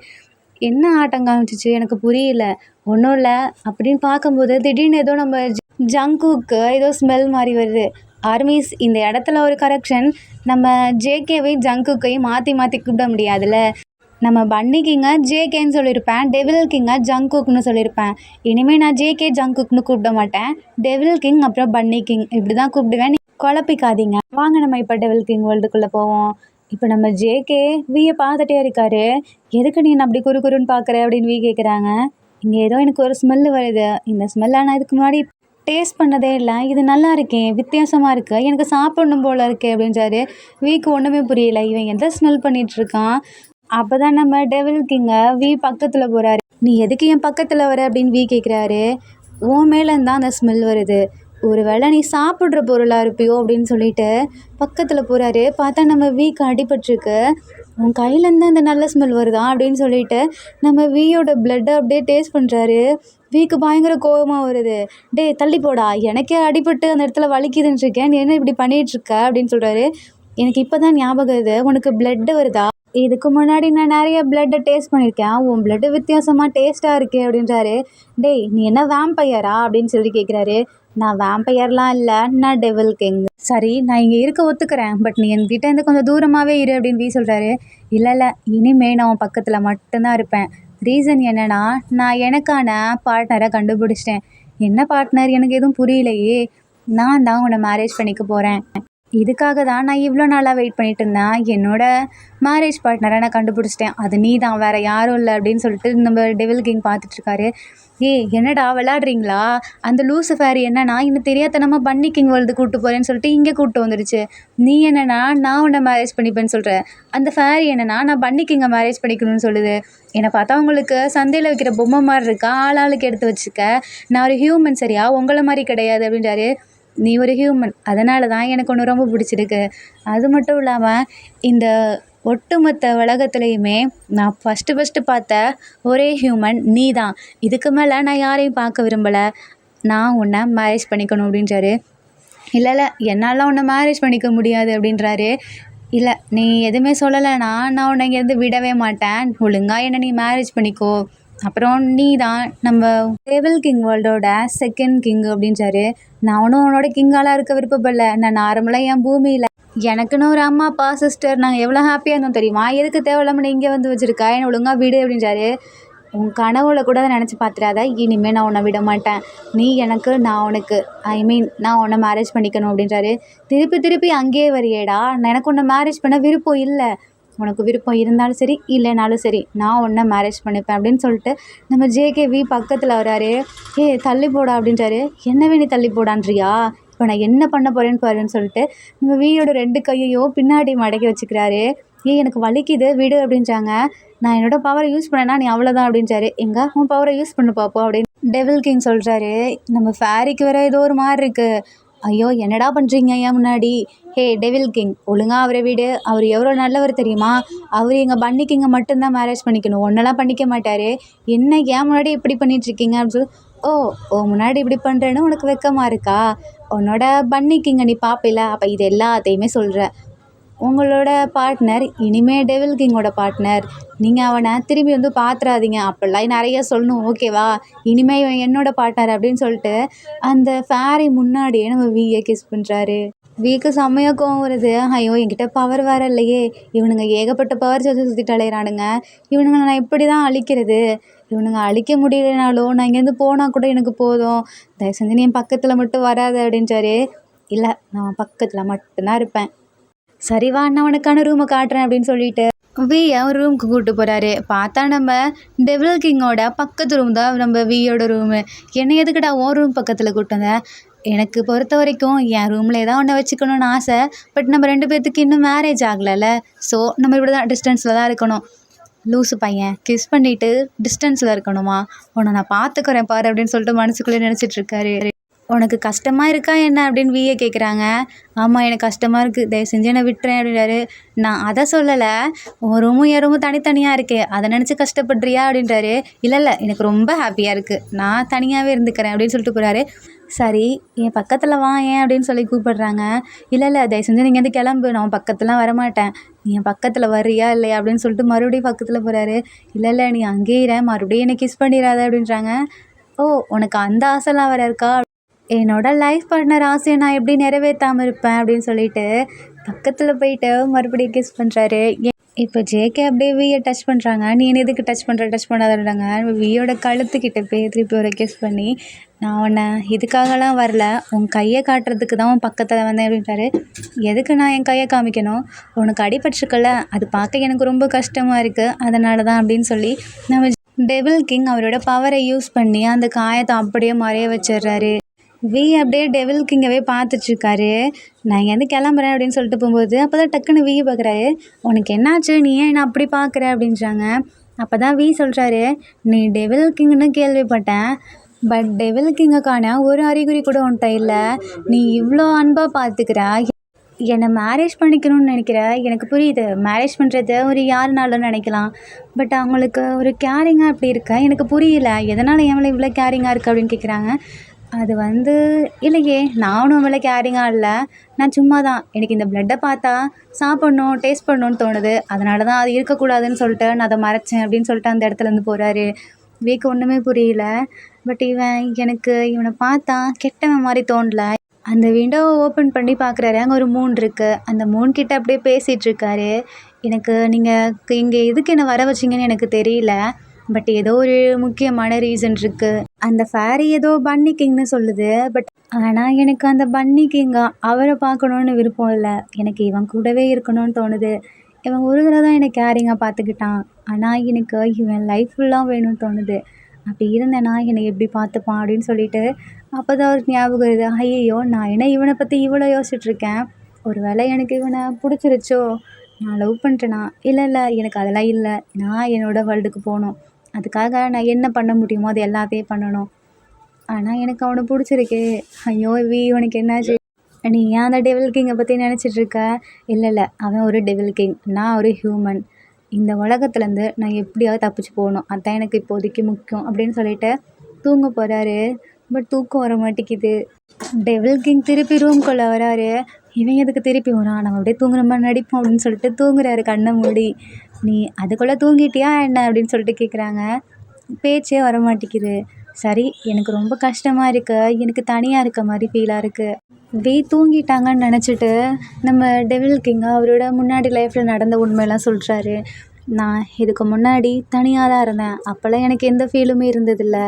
என்ன ஆட்டம் காமிச்சிச்சு எனக்கு புரியல. ஒன்றும் இல்லை அப்படின்னு பார்க்கும்போது திடீர்னு ஏதோ நம்ம ஜங்குக்கு ஏதோ ஸ்மெல் மாதிரி வருது. ஆர்மிஸ் இந்த இடத்துல ஒரு கரெக்ஷன், நம்ம ஜேகேவை ஜங்குக்கையும் மாற்றி மாற்றி கூப்பிட முடியாதுல்ல. நம்ம பன்னி கிங்கை ஜேகேன்னு சொல்லியிருப்பேன், டெவில் கிங்கை ஜங்குக்னு சொல்லியிருப்பேன். இனிமேல் நான் ஜேகே ஜங்குக்னு கூப்பிட மாட்டேன், டெவில் கிங் அப்புறம் பன்னி கிங் இப்படி தான் கூப்பிடுவேன், குழப்பிக்காதீங்க. வாங்க நம்ம இப்போ டெவில் கிங் வேர்ல்டுக்குள்ளே போவோம். இப்போ நம்ம ஜேகே வியை பார்த்துட்டே இருக்காரு. எதுக்கு நீ அப்படி குறுன்னு பார்க்குற அப்படின்னு கேட்குறாங்க. இங்கே ஏதோ எனக்கு ஒரு ஸ்மெல்லு வருது, இந்த ஸ்மெல்லை நான் இதுக்கு முன்னாடி டேஸ்ட் பண்ணதே இல்லை, இது நல்லா இருக்கே, வித்தியாசமாக இருக்குது, எனக்கு சாப்பிடணும் போல் இருக்கே அப்படின்றாரு. வீக்கு ஒன்றுமே புரியல, இவன் எந்த ஸ்மெல் பண்ணிகிட்ருக்கான். அப்போ தான் நம்ம டெவில் கிங்கை பக்கத்தில் போகிறாரு. நீ எதுக்கு என் பக்கத்தில் வர அப்படின்னு கேட்குறாரு. உன் மேலேருந்து தான் அந்த ஸ்மெல் வருது, ஒரு வேளை நீ சாப்பிட்ற பொருளாக இருப்பியோ அப்படின்னு சொல்லிட்டு பக்கத்தில் போகிறாரு. பார்த்தா நம்ம வீக்கு அடிபட்டிருக்கு. உன் கையிலேருந்து அந்த நல்ல ஸ்மெல் வருதா அப்படின்னு சொல்லிட்டு நம்ம வீயோட பிளட்டை அப்படியே டேஸ்ட் பண்ணுறாரு. வீக்கு பயங்கர கோபமாக வருது. டேய் தள்ளி போடா, எனக்கே அடிபட்டு அந்த இடத்துல வலிக்குதுன்னு இருக்கேன், நீ என்ன இப்படி பண்ணிகிட்ருக்க அப்படின்னு சொல்கிறாரு. எனக்கு இப்போ தான் ஞாபகம் இது, உனக்கு பிளட்டு வருதா? இதுக்கு முன்னாடி நான் நிறைய பிளட்டை டேஸ்ட் பண்ணியிருக்கேன், உன் பிளட்டு வித்தியாசமாக டேஸ்ட்டாக இருக்கே அப்படின்றாரு. டேய் நீ என்ன வேம்பையரா அப்படின்னு சொல்லி கேட்குறாரு. நான் வேம்பையர்லாம் இல்லை, நான் டெவில் கிங். சரி நான் இங்கே இருக்க ஒத்துக்கிறேன், பட் நீ என்கிட்ட இருந்து கொஞ்சம் தூரமாகவே இரு அப்படின்னு சொல்கிறாரு. இல்லை இல்லை, இனிமே நான் உன் பக்கத்தில் மட்டும்தான் இருப்பேன். ரீசன் என்னென்னா, நான் எனக்கான பார்ட்னரை கண்டுபிடிச்சிட்டேன். என்ன பார்ட்னர் எனக்கு எதுவும் புரியலையே. நான் தான் உன்னை மேரேஜ் பண்ணிக்க போகிறேன். இதுக்காக தான் நான் இவ்வளோ நாளாக வெயிட் பண்ணிட்டு இருந்தேன். என்னோட மேரேஜ் பார்ட்னரை நான் கண்டுபிடிச்சிட்டேன், அது நீ தான், வேறு யாரும் இல்லை அப்படின்னு சொல்லிட்டு நம்ம டெவில் கிங் பார்த்துட்ருக்காரு. என்னடா விளாட்றீங்களா? அந்த லூசிஃபர் என்னன்னா இன்னும் தெரியாதனமாக பன்னி கிங் வேர்ல்டு கூப்பிட்டு போகிறேன்னு சொல்லிட்டு இங்கே கூப்பிட்டு வந்துடுச்சு. நீ என்னன்னா நான் உன்னை மேரேஜ் பண்ணிப்பேன்னு சொல்கிறேன், அந்த ஃபேரி என்னன்னா நான் பன்னி கிங்கை மேரேஜ் பண்ணிக்கணும்னு சொல்லுது. என்னை பார்த்தா உங்களுக்கு சந்தையில் வைக்கிற பொம்மை மாதிரி இருக்கா? ஆளாளுக்கு எடுத்து வச்சுக்க. நான் ஒரு ஹியூமன் சரியா, உங்களை மாதிரி கிடையாது அப்படின்றாரு. நீ ஒரு ஹியூமன், அதனால தான் எனக்கு ஒன்று ரொம்ப பிடிச்சிருக்கு. அது மட்டும் இல்லாமல் இந்த ஒட்டுமொத்த உலகத்துலேயுமே நான் ஃபஸ்ட்டு பார்த்த ஒரே ஹியூமன் நீ தான். இதுக்கு மேலே நான் யாரையும் பார்க்க விரும்பலை. நான் உன்னை மேரேஜ் பண்ணிக்கணும் அப்படின்றாரு. இல்லை இல்லை, என்னால் உன்னை மேரேஜ் பண்ணிக்க முடியாது அப்படின்றாரு. இல்லை நீ எதுவுமே சொல்லலைன்னா நான் உன்னை இங்கேருந்து விடவே மாட்டேன், ஒழுங்காக என்னை நீ மேரேஜ் பண்ணிக்கோ, அப்புறம் நீ தான் நம்ம டெவில் கிங் வேர்ல்டோட செகண்ட் கிங் அப்படின்றாரு. நான் ஒன்றும் உன்னோட கிங்காலாம் இருக்க விருப்பப்படல. நான் நார்மலாக என் பூமியில் எனக்குன்னு ஒரு அம்மா அப்பா சிஸ்டர் நாங்கள் எவ்வளோ ஹாப்பியாக இருந்தோம் தெரியுமா? எதுக்கு தேவையில்லாமல் நீ இங்கே வந்து வச்சுருக்கா? என்னை ஒழுங்காக விடு அப்படின்றாரு. உன் கனவுல கூட அதை நினச்சி பார்த்துடாத, இனிமேல் நான் உன்னை விட மாட்டேன். நீ எனக்கு, நான் உனக்கு, நான் உன்னை மேரேஜ் பண்ணிக்கணும் அப்படின்றாரு. திருப்பி அங்கேயே வரியேடா, எனக்கு உன்னை மேரேஜ் பண்ண விருப்பம் இல்லை. உனக்கு விருப்பம் இருந்தாலும் சரி இல்லைனாலும் சரி, நான் உன்னை மேரேஜ் பண்ணிப்பேன் அப்படின்னு சொல்லிட்டு நம்ம ஜேகேவி பக்கத்தில் வராரு. தள்ளி போடா அப்படின்றாரு. என்னவே நீ தள்ளி போடான்றியா? இப்போ நான் என்ன பண்ண போகிறேன்னு பாருன்னு சொல்லிட்டு நம்ம வீயோட 2 கையையும் பின்னாடி மடக்கி வச்சுக்கிறாரு. எனக்கு வலிக்குது விடு அப்படின்றாங்க. நான் என்னோடய பவரை யூஸ் பண்ணேன்னா நீ அவ்வளோதான் அப்படின்றாரு. உன் பவரை யூஸ் பண்ணு பார்ப்போம் அப்படின்னு டெவில் கிங் சொல்கிறாரு. நம்ம ஃபேரிக்கு வேற ஏதோ ஒரு மாதிரி இருக்குது. ஐயோ என்னடா பண்ணுறீங்க ஏன் முன்னாடி? டெவில் கிங் ஒழுங்காக அவரை விடு, அவர் எவ்வளோ நல்லவர் தெரியுமா? அவர் எங்கள் பன்னி கிங்கை மட்டும்தான் மேரேஜ் பண்ணிக்கணும், ஒன்றெல்லாம் பண்ணிக்க மாட்டார். என்ன ஏன் முன்னாடி இப்படி பண்ணிகிட்ருக்கீங்க அப்படின்னு சொல்லி, முன்னாடி இப்படி பண்ணுறேன்னு உனக்கு வெக்கமாக இருக்கா? உன்னோட பன்னி கிங்கை நீ பார்ப்பில்ல, அப்போ இது எல்லாத்தையுமே சொல்கிற. உங்களோட பார்ட்னர் இனிமேல் டெவில் கிங்கோட பார்ட்னர், நீங்கள் அவனை திரும்பி வந்து பார்த்துறாதீங்க அப்படிலாம் நிறைய சொல்லணும் ஓகேவா? இனிமேல் இவன் என்னோடய பார்ட்னர் அப்படின்னு சொல்லிட்டு அந்த ஃபேரி முன்னாடியே நம்ம வீயை கிஸ் பண்ணுறாரு. வீக்கு செம்மையாக கோவம் வருது. ஐயோ என்கிட்ட பவர் வேறு இல்லையே, இவனுங்க ஏகப்பட்ட பவர் சுற்றிட்டு அலையிறானுங்க, இவனுங்களை நான் இப்படி தான் அழிக்கிறது? இவனுங்க அழிக்க முடியலைனாலும் நான் இங்கேருந்து போனால் கூட எனக்கு போதும், தயவு செஞ்சு நீ என் பக்கத்தில் மட்டும் வராது அப்படின்றாரு. இல்லை நான் பக்கத்தில் மட்டும்தான் இருப்பேன். சரி வா, நான் உனக்கான ரூமை காட்டுறேன் அப்படின்னு சொல்லிட்டு வீயை ஒரு ரூமுக்கு கூப்பிட்டு போகிறாரு. பார்த்தா நம்ம டெவில் கிங்கோட பக்கத்து ரூம் தான் நம்ம வீயோட ரூமு. என்னை எதுக்குடா உன் ரூம் பக்கத்தில் கூப்பிட்டு வந்தேன்? எனக்கு பொறுத்த வரைக்கும் என் ரூமில் தான் ஒன்று வச்சுக்கணும்னு ஆசை, பட் நம்ம 2 பேர்த்துக்கு இன்னும் மேரேஜ் ஆகலைல்ல, ஸோ நம்ம இப்படி தான் டிஸ்டன்ஸில் தான் இருக்கணும். லூசு பையன், கிஸ் பண்ணிவிட்டு டிஸ்டன்ஸில் இருக்கணுமா? உன்னை நான் பார்த்துக்கிறேன் பாரு அப்படின்னு சொல்லிட்டு மனசுக்குள்ளே நினச்சிட்ருக்காரு. உனக்கு கஷ்டமாக இருக்கா என்ன அப்படின்னு வீயை கேட்குறாங்க. ஆமாம் எனக்கு கஷ்டமாக இருக்குது, தயவு செஞ்சு என்னை விட்டுறேன் அப்படின்றாரு. நான் அதை சொல்லலை, உன் ரூமும் என் ரூமும் தனித்தனியாக இருக்கே அதை நினச்சி கஷ்டப்படுறியா அப்படின்றாரு. இல்லை எனக்கு ரொம்ப ஹாப்பியாக இருக்குது, நான் தனியாகவே இருந்துக்கிறேன் அப்படின்னு சொல்லிட்டு போகிறாரு. சரி என் பக்கத்தில் வா ஏன் அப்படின்னு சொல்லி கூப்பிடுறாங்க. இல்லை தயவு செஞ்சு நீங்கள் வந்து கிளம்பு, நான் பக்கத்துலாம் வரமாட்டேன், நீ என் பக்கத்தில் வர்றியா இல்லையா அப்படின்னு சொல்லிட்டு மறுபடியும் பக்கத்தில் போகிறாரு. இல்லை நீ அங்கேயே இரு, மறுபடியும் என்னை கிஸ் பண்ணிடாத அப்படின்றாங்க. உனக்கு அந்த ஆசைலாம் வேறு இருக்கா? என்னோடய லைஃப் பார்ட்னர் ஆசையை நான் எப்படி நிறைவேற்றாமல் இருப்பேன் அப்படின்னு சொல்லிட்டு பக்கத்தில் போயிட்டு மறுபடியும் கிஸ் பண்ணுறாரு. இப்போ ஜேகே அப்படியே வீயை டச் பண்ணுறாங்க. நீ என்ன எதுக்கு டச் பண்ணாதாங்க? வீயோட கழுத்துக்கிட்ட போய் திருப்பி ஒரு கிஸ் பண்ணி, நான் உன்னை இதுக்காகலாம் வரல, உன் கையை காட்டுறதுக்கு தான் உன் பக்கத்தில் வந்தேன் அப்படின்றாரு. எதுக்கு நான் என் கையை காமிக்கணும்? உனக்கு அடிபட்டுருக்கல, அது பார்க்க எனக்கு ரொம்ப கஷ்டமாக இருக்குது, அதனால தான் அப்படின்னு சொல்லி நம்ம டெவில் கிங் அவரோட பவரை யூஸ் பண்ணி அந்த காயத்தை அப்படியே மறைய வச்சிடுறாரு. வீ அப்படியே டெவில் கிங்கவே பார்த்துட்ருக்காரு. நான் இங்கேருந்து கிளம்புறேன் அப்படின்னு சொல்லிட்டு போகும்போது அப்போ தான் டக்குன்னு வீ பார்க்குறாரு. உனக்கு என்னாச்சு, நீ ஏன் என்ன அப்படி பார்க்குற அப்படின்றாங்க. அப்போ தான் வீ சொல்கிறாரு, நீ டெவில் கிங்னு கேள்விப்பட்டேன், பட் டெவில் கிங்குக்கான ஒரு அறிகுறி கூட உன்கிட்ட இல்லை. நீ இவ்வளோ அன்பாக பார்த்துக்கிற, என்னை மேரேஜ் பண்ணிக்கணும்னு நினைக்கிற. எனக்கு புரியுது, மேரேஜ் பண்ணுறது ஒரு யாருனாலும் நினைக்கலாம். பட் அவங்களுக்கு ஒரு கேரிங்காக அப்படி இருக்க எனக்கு புரியல. எதனால் என் மேலே இவ்வளோ கேரிங்காக இருக்குது அப்படின்னு கேட்குறாங்க. அது வந்து இல்லையே, நானும் அவளை கேரிங்காக இல்லை. நான் சும்மா தான், எனக்கு இந்த ப்ளட்டை பார்த்தா சாப்பிட்ணும், டேஸ்ட் பண்ணணும்னு தோணுது. அதனால தான் அது இருக்கக்கூடாதுன்னு சொல்லிட்டு நான் அதை மறைச்சேன் அப்படின்னு சொல்லிட்டு அந்த இடத்துலேருந்து போகிறாரு. வீக்கு ஒன்றுமே புரியல. பட் எனக்கு இவனை பார்த்தா கெட்டவன் மாதிரி தோணல. அந்த விண்டோவை ஓப்பன் பண்ணி பார்க்குறாரு. அங்கே ஒரு மூன் இருக்குது. அந்த மூன் கிட்ட அப்படியே பேசிகிட்டு இருக்காரு. எனக்கு நீங்கள் இங்கே எதுக்கு என்னை வர வச்சிங்கன்னு எனக்கு தெரியல. பட் ஏதோ ஒரு முக்கியமான ரீசன் இருக்குது. அந்த ஃபேரி ஏதோ பன்னி கிங்னு சொல்லுது. பட் ஆனால் எனக்கு அந்த பன்னி கிங்கா அவரை பார்க்கணுன்னு விருப்பம் இல்லை. எனக்கு இவன் கூடவே இருக்கணும்னு தோணுது. இவன் ஒரு தடவை தான் என்னை கேரிங்காக பார்த்துக்கிட்டான். ஆனால் எனக்கு இவன் லைஃப் ஃபுல்லாக வேணும்னு தோணுது. அப்படி இருந்தேன்னா என்னை எப்படி பார்த்துப்பான் அப்படின்னு சொல்லிட்டு அப்போ தான் அவருக்கு ஞாபகம் வருது. ஐயையோ, நான் என்ன இவனை பற்றி இவ்வளோ யோசிச்சுட்ருக்கேன். ஒரு வேளை எனக்கு இவனை பிடிச்சிருச்சோ, நான் லவ் பண்ணுறேனா? இல்லை இல்லை, எனக்கு அதெல்லாம் இல்லை. நான் என்னோடய வேர்ல்டுக்கு போகணும். அதுக்காக நான் என்ன பண்ண முடியுமோ அது எல்லாத்தையும் பண்ணணும். ஆனால் எனக்கு அவனை பிடிச்சிருக்கு. ஐயோ உனக்கு என்னாச்சு? நீ ஏன் அந்த டெவில் கிங்கை பற்றி நினச்சிட்ருக்க? இல்லை இல்லை, அவன் ஒரு டெவில் கிங், நான் ஒரு ஹியூமன். இந்த உலகத்துலேருந்து நான் எப்படியாவது தப்பிச்சு போகணும், அதுதான் எனக்கு இப்போதைக்கு முக்கியம் அப்படின்னு சொல்லிட்டு தூங்க போகிறாரு. பட் தூக்கம் வர மாட்டேங்குது. டெவில் கிங் திருப்பி ரூம்குள்ளே வராரு. இவன் எதுக்கு திருப்பி வரான், நம்ம அப்படியே தூங்குற மாதிரி நடிப்போம் அப்படின்னு சொல்லிட்டு தூங்குறாரு கண்ணை மூடி. நீ அதுக்குள்ளே தூங்கிட்டியா என்ன அப்படின்னு சொல்லிட்டு கேட்குறாங்க. பேச்சே வர மாட்டேங்குது. சரி, எனக்கு ரொம்ப கஷ்டமாக இருக்குது, எனக்கு தனியாக இருக்க மாதிரி ஃபீலாக இருக்குது. தூங்கிட்டாங்கன்னு நினச்சிட்டு நம்ம டெவில் கிங் அவரோட முன்னாடி லைஃப்பில் நடந்த உண்மையெல்லாம் சொல்கிறாரு. நான் இதுக்கு முன்னாடி தனியாக தான் இருந்தேன். அப்போல்லாம் எனக்கு எந்த ஃபீலுமே இருந்ததில்ல.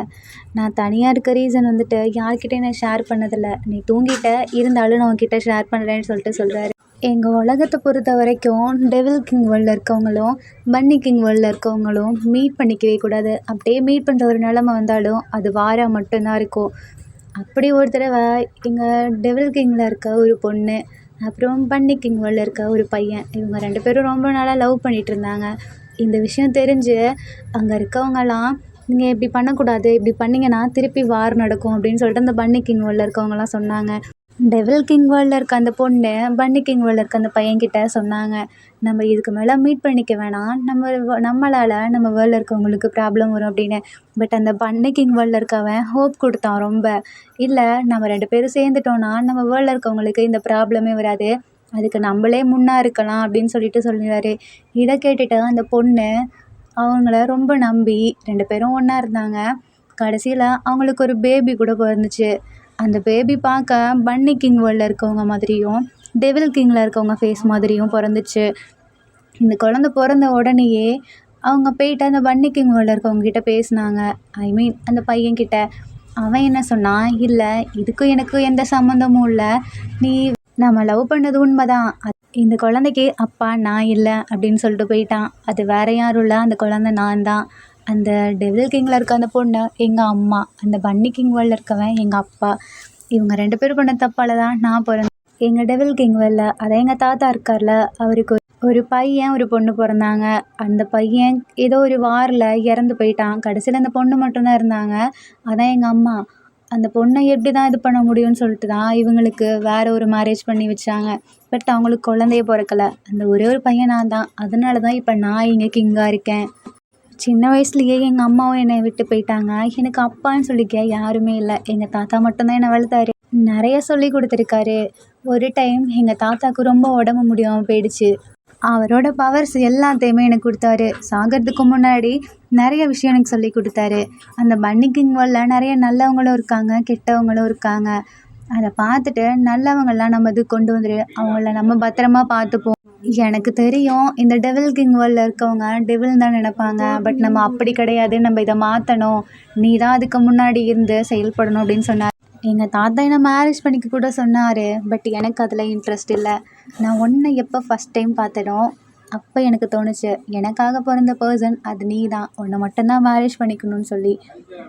நான் தனியாக இருக்க ரீசன் வந்துட்டு யார்கிட்டையும் நான் ஷேர் பண்ணதில்லை. நீ தூங்கிட்ட, இருந்தாலும் நான் உன்கிட்ட ஷேர் பண்ணுறேன்னு சொல்கிறாரு. எங்கள் உலகத்தை பொறுத்த வரைக்கும் டெவில் கிங் வேர்ல்டில் இருக்கவங்களும் பன்னி கிங் வேர்ல்டில் இருக்கவங்களும் மீட் பண்ணிக்கவே கூடாது. அப்படியே மீட் பண்ணுற ஒரு நிலமை வந்தாலும் அது வாரா மட்டும்தான் இருக்கும். அப்படி ஒரு தடவை எங்கள் டெவில் கிங்கில் இருக்க ஒரு பொண்ணு, அப்புறம் பன்னி கிங் வேர்ல்டில் இருக்க ஒரு பையன், இவங்க 2 பேரும் ரொம்ப நாளாக லவ் பண்ணிகிட்டு இருந்தாங்க. இந்த விஷயம் தெரிஞ்சு அங்கே இருக்கவங்கலாம், நீங்கள் இப்படி பண்ணக்கூடாது, இப்படி பண்ணிங்கன்னா திருப்பி வார் நடக்கும் அப்படின்னு சொல்லிட்டு அந்த பன்னி கிங் வேர்ல்டில் இருக்கவங்கலாம் சொன்னாங்க. டெவில் கிங் வேர்ல்டில் இருக்க அந்த பொண்ணு பன்னி கிங் வேர்ல்டில் இருக்க அந்த பையன்கிட்ட சொன்னாங்க, நம்ம இதுக்கு மேலே மீட் பண்ணிக்க வேணாம், நம்மளால் நம்ம வேர்ல்டில் இருக்கவங்களுக்கு ப்ராப்ளம் வரும் அப்படின்னு. பட் அந்த பன்னி கிங் வேர்ல்டில் இருக்கவன் ஹோப் கொடுத்தான் ரொம்ப. இல்லை, நம்ம 2 பேரும் சேர்ந்துட்டோன்னா நம்ம வேர்ல்டில் இருக்கவங்களுக்கு இந்த ப்ராப்ளமே வராது, அதுக்கு நம்மளே முன்னா இருக்கலாம் அப்படின்னு சொல்லிடுறாரு. இதை கேட்டுட்டு அந்த பொண்ணு அவங்கள ரொம்ப நம்பி 2 பேரும் ஒன்றா இருந்தாங்க. கடைசியில் அவங்களுக்கு ஒரு பேபி கூட பிறந்துச்சு. அந்த பேபி பார்க்க பன்னி கிங் வேர்ல்டில் இருக்கவங்க மாதிரியும் டெவில் கிங்கில் இருக்கவங்க ஃபேஸ் மாதிரியும் பிறந்துச்சு. இந்த குழந்த பிறந்த உடனேயே அவங்க போயிட்டு அந்த பன்னி கிங் வேர்ல்டில் இருக்கவங்க கிட்ட பேசினாங்க. அந்த பையன்கிட்ட. அவன் என்ன சொன்னான், இல்லை இதுக்கும் எனக்கு எந்த சம்மந்தமும் இல்லை, நம்ம லவ் பண்ணது உண்மைதான், இந்த குழந்தைக்கு அப்பா நான் இல்லை அப்படின்னு சொல்லிட்டு போயிட்டான். அது வேறு யாரும் இல்லை, அந்த குழந்தை நான் தான். அந்த டெவில் கிங்கில் இருக்க அந்த பொண்ணு எங்கள் அம்மா, அந்த பன்னி கிங் வேர்ல்டில் இருக்கவன் எங்கள் அப்பா. இவங்க 2 பேரும் பண்ண தப்பால் தான் நான் பிறந்தேன். எங்கள் டெவில் கிங் வேர்ல்டில் அதான் எங்கள் தாத்தா இருக்கார்ல, அவருக்கு ஒரு பையன் ஒரு பொண்ணு பிறந்தாங்க. அந்த பையன் ஏதோ ஒரு வாரில் இறந்து போயிட்டான். கடைசியில் அந்த பொண்ணு மட்டும்தான் இருந்தாங்க. அதான் எங்கள் அம்மா. அந்த பொண்ணை எப்படி தான் இது பண்ண முடியும்னு சொல்லிட்டு தான் இவங்களுக்கு வேறு ஒரு மேரேஜ் பண்ணி வச்சாங்க. பட் அவங்களுக்கு குழந்தைய பிறக்கலை. அந்த ஒரே ஒரு பையன் நான் தான். அதனால தான் இப்போ நான் இங்கே கிங்காக இருக்கேன். சின்ன வயசுலேயே எங்கள் அம்மாவும் என்னை விட்டு போயிட்டாங்க. எனக்கு அப்பான்னு சொல்லிக்க யாருமே இல்லை. எங்கள் தாத்தா மட்டும்தான் என்னை வளர்த்தாரு. நிறைய சொல்லி கொடுத்துருக்காரு. ஒரு டைம் எங்கள் தாத்தாவுக்கு ரொம்ப உடம்பு முடியாமல் போயிடுச்சு. அவரோட பவர்ஸ் எல்லாத்தையுமே எனக்கு கொடுத்தாரு. சாகிறதுக்கு முன்னாடி நிறைய விஷயம் எனக்கு சொல்லி கொடுத்தாரு. அந்த பன்னி கிங் வேர்ல்டில் நிறைய நல்லவங்களும் இருக்காங்க, கெட்டவங்களும் இருக்காங்க. அதை பார்த்துட்டு நல்லவங்கள்லாம் நம்ம இது கொண்டு வந்துடு, அவங்கள நம்ம பத்திரமா பார்த்துப்போம். எனக்கு தெரியும், இந்த டெவில் கிங் வேர்ல்டில் இருக்கவங்க டெவில் தான் நினைப்பாங்க. பட் நம்ம அப்படி கிடையாது, நம்ம இதை மாற்றணும், நீ தான் அதுக்கு முன்னாடி இருந்து செயல்படணும் அப்படின்னு சொன்னார். எங்கள் தாத்தா என்னை மேரேஜ் பண்ணிக்க கூட சொன்னார். பட் எனக்கு அதில் இன்ட்ரெஸ்ட் இல்லை. நான் உன்னை எப்போ ஃபஸ்ட் டைம் பார்த்தனோ அப்போ எனக்கு தோணுச்சு, எனக்காக பிறந்த பர்சன் அது நீ தான், உன்னை மட்டும்தான் மேரேஜ் பண்ணிக்கணும்னு சொல்லி.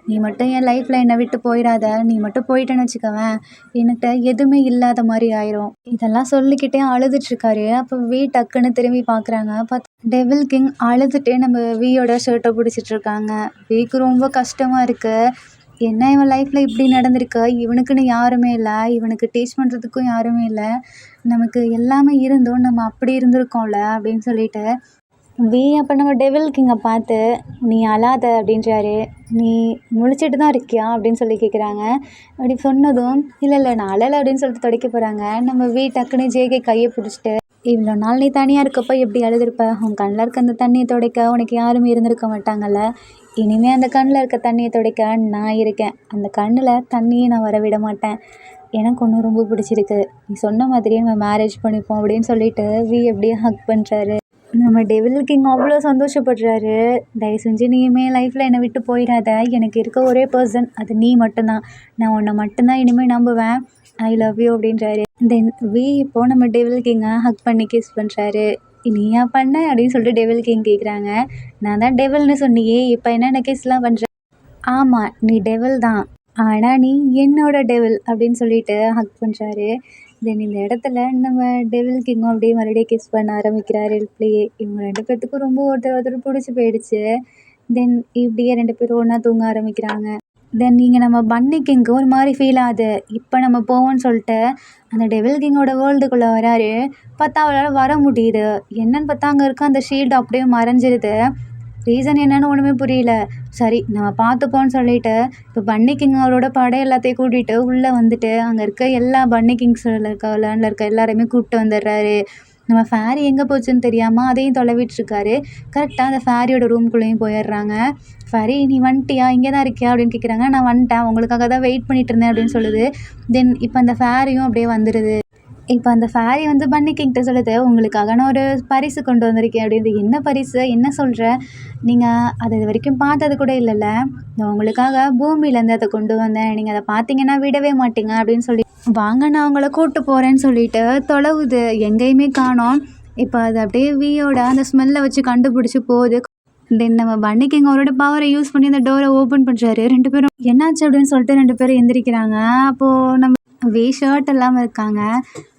நீ மட்டும் என் லைஃப்பில் என்னை விட்டு போயிடாத, நீ மட்டும் போயிட்டேன்னு வச்சுக்கவேன், என்கிட்ட எதுவுமே இல்லாத மாதிரி ஆயிரும். இதெல்லாம் சொல்லிக்கிட்டே அழுதுட்ருக்காரு. அப்போ டக்குன்னு திரும்பி பார்க்குறாங்க. டெவில் கிங் அழுதுகிட்டே நம்ம வீயோட ஷர்ட்டை பிடிச்சிட்ருக்காங்க. வீக்கு ரொம்ப கஷ்டமாக இருக்குது. என்ன இவன் லைஃப்பில் இப்படி நடந்திருக்கு, இவனுக்குன்னு யாருமே இல்லை, இவனுக்கு டீச் பண்ணுறதுக்கும் யாருமே இல்லை, நமக்கு எல்லாமே இருந்தும் நம்ம அப்படி இருந்திருக்கோம்ல அப்படின்னு சொல்லிட்டு அப்போ நம்ம டெவில் கிங்கை பார்த்து நீ அழாத அப்படின்றாரு. நீ முழிச்சிட்டு தான் இருக்கியா அப்படின்னு சொல்லி கேட்குறாங்க. அப்படி சொன்னதும் இல்லை இல்லை நான் அழலை அப்படின்னு சொல்லிட்டு துடைக்க போகிறாங்க. நம்ம டக்குன்னு ஜேகே கையை பிடிச்சிட்டு இவ்வளோ நாள் நீ தனியாக இருக்கப்போ எப்படி அழுதுருப்ப, உன் கண்ணில் இருக்க அந்த தண்ணியை துடைக்க உனக்கு யாருமே இருந்திருக்க மாட்டாங்கல்ல, இனிமேல் அந்த கண்ணில் இருக்க தண்ணியை துடைக்க நான் இருக்கேன், அந்த கண்ணில் தண்ணியை நான் வர விட மாட்டேன், எனக்கு ஒன்று ரொம்ப பிடிச்சிருக்கு, நீ சொன்ன மாதிரியே நம்ம மேரேஜ் பண்ணிப்போம் அப்படின்னு சொல்லிட்டு எப்படியே ஹக் பண்ணுறாரு. நம்ம டெவில் கிங் அவ்வளோ சந்தோஷப்படுறாரு. தயவு செஞ்சு நீயுமே லைஃப்பில் என்னை விட்டு போயிடாத, எனக்கு இருக்க ஒரே பர்சன் அது நீ மட்டும்தான், நான் உன்னை மட்டும்தான் இனிமேல் நம்புவேன், ஐ லவ் யூ அப்படின்றாரு. தென் இப்போது நம்ம டெவில் கிங்கை ஹக் பண்ணி கிஸ் பண்ணுறாரு. நீ ஏன் பண்ண அப்படின்னு சொல்லிட்டு டெவில் கிங் கேட்குறாங்க. நான் தான் டெவில்னு சொன்னியே, இப்போ என்ன கிஸ்லாம் பண்ணுற? ஆமாம் நீ டெவில் தான், ஆனால் நீ என்னோட டெவில் அப்படின்னு சொல்லிட்டு ஹக் பண்ணுறாரு. தென் இந்த இடத்துல நம்ம டெவில் கிங்கும் அப்படியே மறுபடியும் கிஸ் பண்ண ஆரம்பிக்கிறாரு லிப்லேயே. இவங்க 2 பேர்த்துக்கும் ரொம்ப ஒருத்தர் பிடிச்சி போயிடுச்சு. தென் இப்படியே 2 பேரும் ஒன்றா தூங்க ஆரம்பிக்கிறாங்க. தென் நீங்கள் நம்ம பன்னி கிங்க்கு ஒரு மாதிரி ஃபீல் ஆகுது. இப்போ நம்ம போவோம்னு சொல்லிட்டு அந்த டெவில் கிங்கோட வேர்ல்டுக்குள்ளே வராரு. பார்த்தா அவரால் வர முடியுது. என்னன்னு பார்த்தா அங்கே இருக்க அந்த ஷீல்டு அப்படியே மறைஞ்சிருது. ரீசன் என்னன்னு ஒன்றுமே புரியல. சரி நம்ம பார்த்துப்போன்னு சொல்லிட்டு இப்போ பன்னி கிங் அவரோட படை எல்லாத்தையும் கூட்டிகிட்டு உள்ளே வந்துட்டு அங்கே இருக்க எல்லா பன்னி கிங்ஸில் இருக்க லேண்டில் இருக்க எல்லாரையுமே கூப்பிட்டு வந்துடுறாரு. நம்ம ஃபேரி எங்கே போச்சுன்னு தெரியாமல் அதையும் தொலைவிட்டுருக்காரு. கரெக்டாக அந்த ஃபேரியோட ரூம்குள்ளேயும் போயிடுறாங்க. ஃபேரி நீ வந்துட்டியா, இங்கே தான் இருக்கியா அப்படின்னு கேட்குறாங்க. நான் வந்துட்டேன், உங்களுக்காக தான் வெயிட் பண்ணிட்டு இருந்தேன் அப்படின்னு சொல்லுது. தென் இப்போ அந்த ஃபேரியும் அப்படியே வந்துடுது. இப்போ அந்த ஃபேரி வந்து பன்னி கிங்கிட்ட சொல்லுது, உங்களுக்காக நான் ஒரு பரிசு கொண்டு வந்திருக்கேன் அப்படின்னு. என்ன பரிசு, என்ன சொல்கிற, நீங்கள் அது இது வரைக்கும் பார்த்தது கூட இல்லைல்ல, நான் உங்களுக்காக பூமியிலேருந்து அதை கொண்டு வந்தேன், நீங்கள் அதை பார்த்தீங்கன்னா விடவே மாட்டீங்க அப்படின்னு சொல்லி வாங்க நான் உங்களை கூப்பிட்டு போகிறேன்னு சொல்லிட்டு தொலைவுது, எங்கேயுமே காணோம். இப்போ அது அப்படியே வியோட அந்த ஸ்மெல்லை வச்சு கண்டுபிடிச்சி போகுது. தென் நம்ம பன்னி கிங் அவரோட பவரை யூஸ் பண்ணி அந்த டோரை ஓப்பன் பண்ணுறாரு. 2 பேரும் என்னாச்சு அப்படின்னு சொல்லிட்டு 2 பேரும் எந்திரிக்கிறாங்க. அப்போது நம்ம ஷர்ட் இல்லாமல் இருக்காங்க.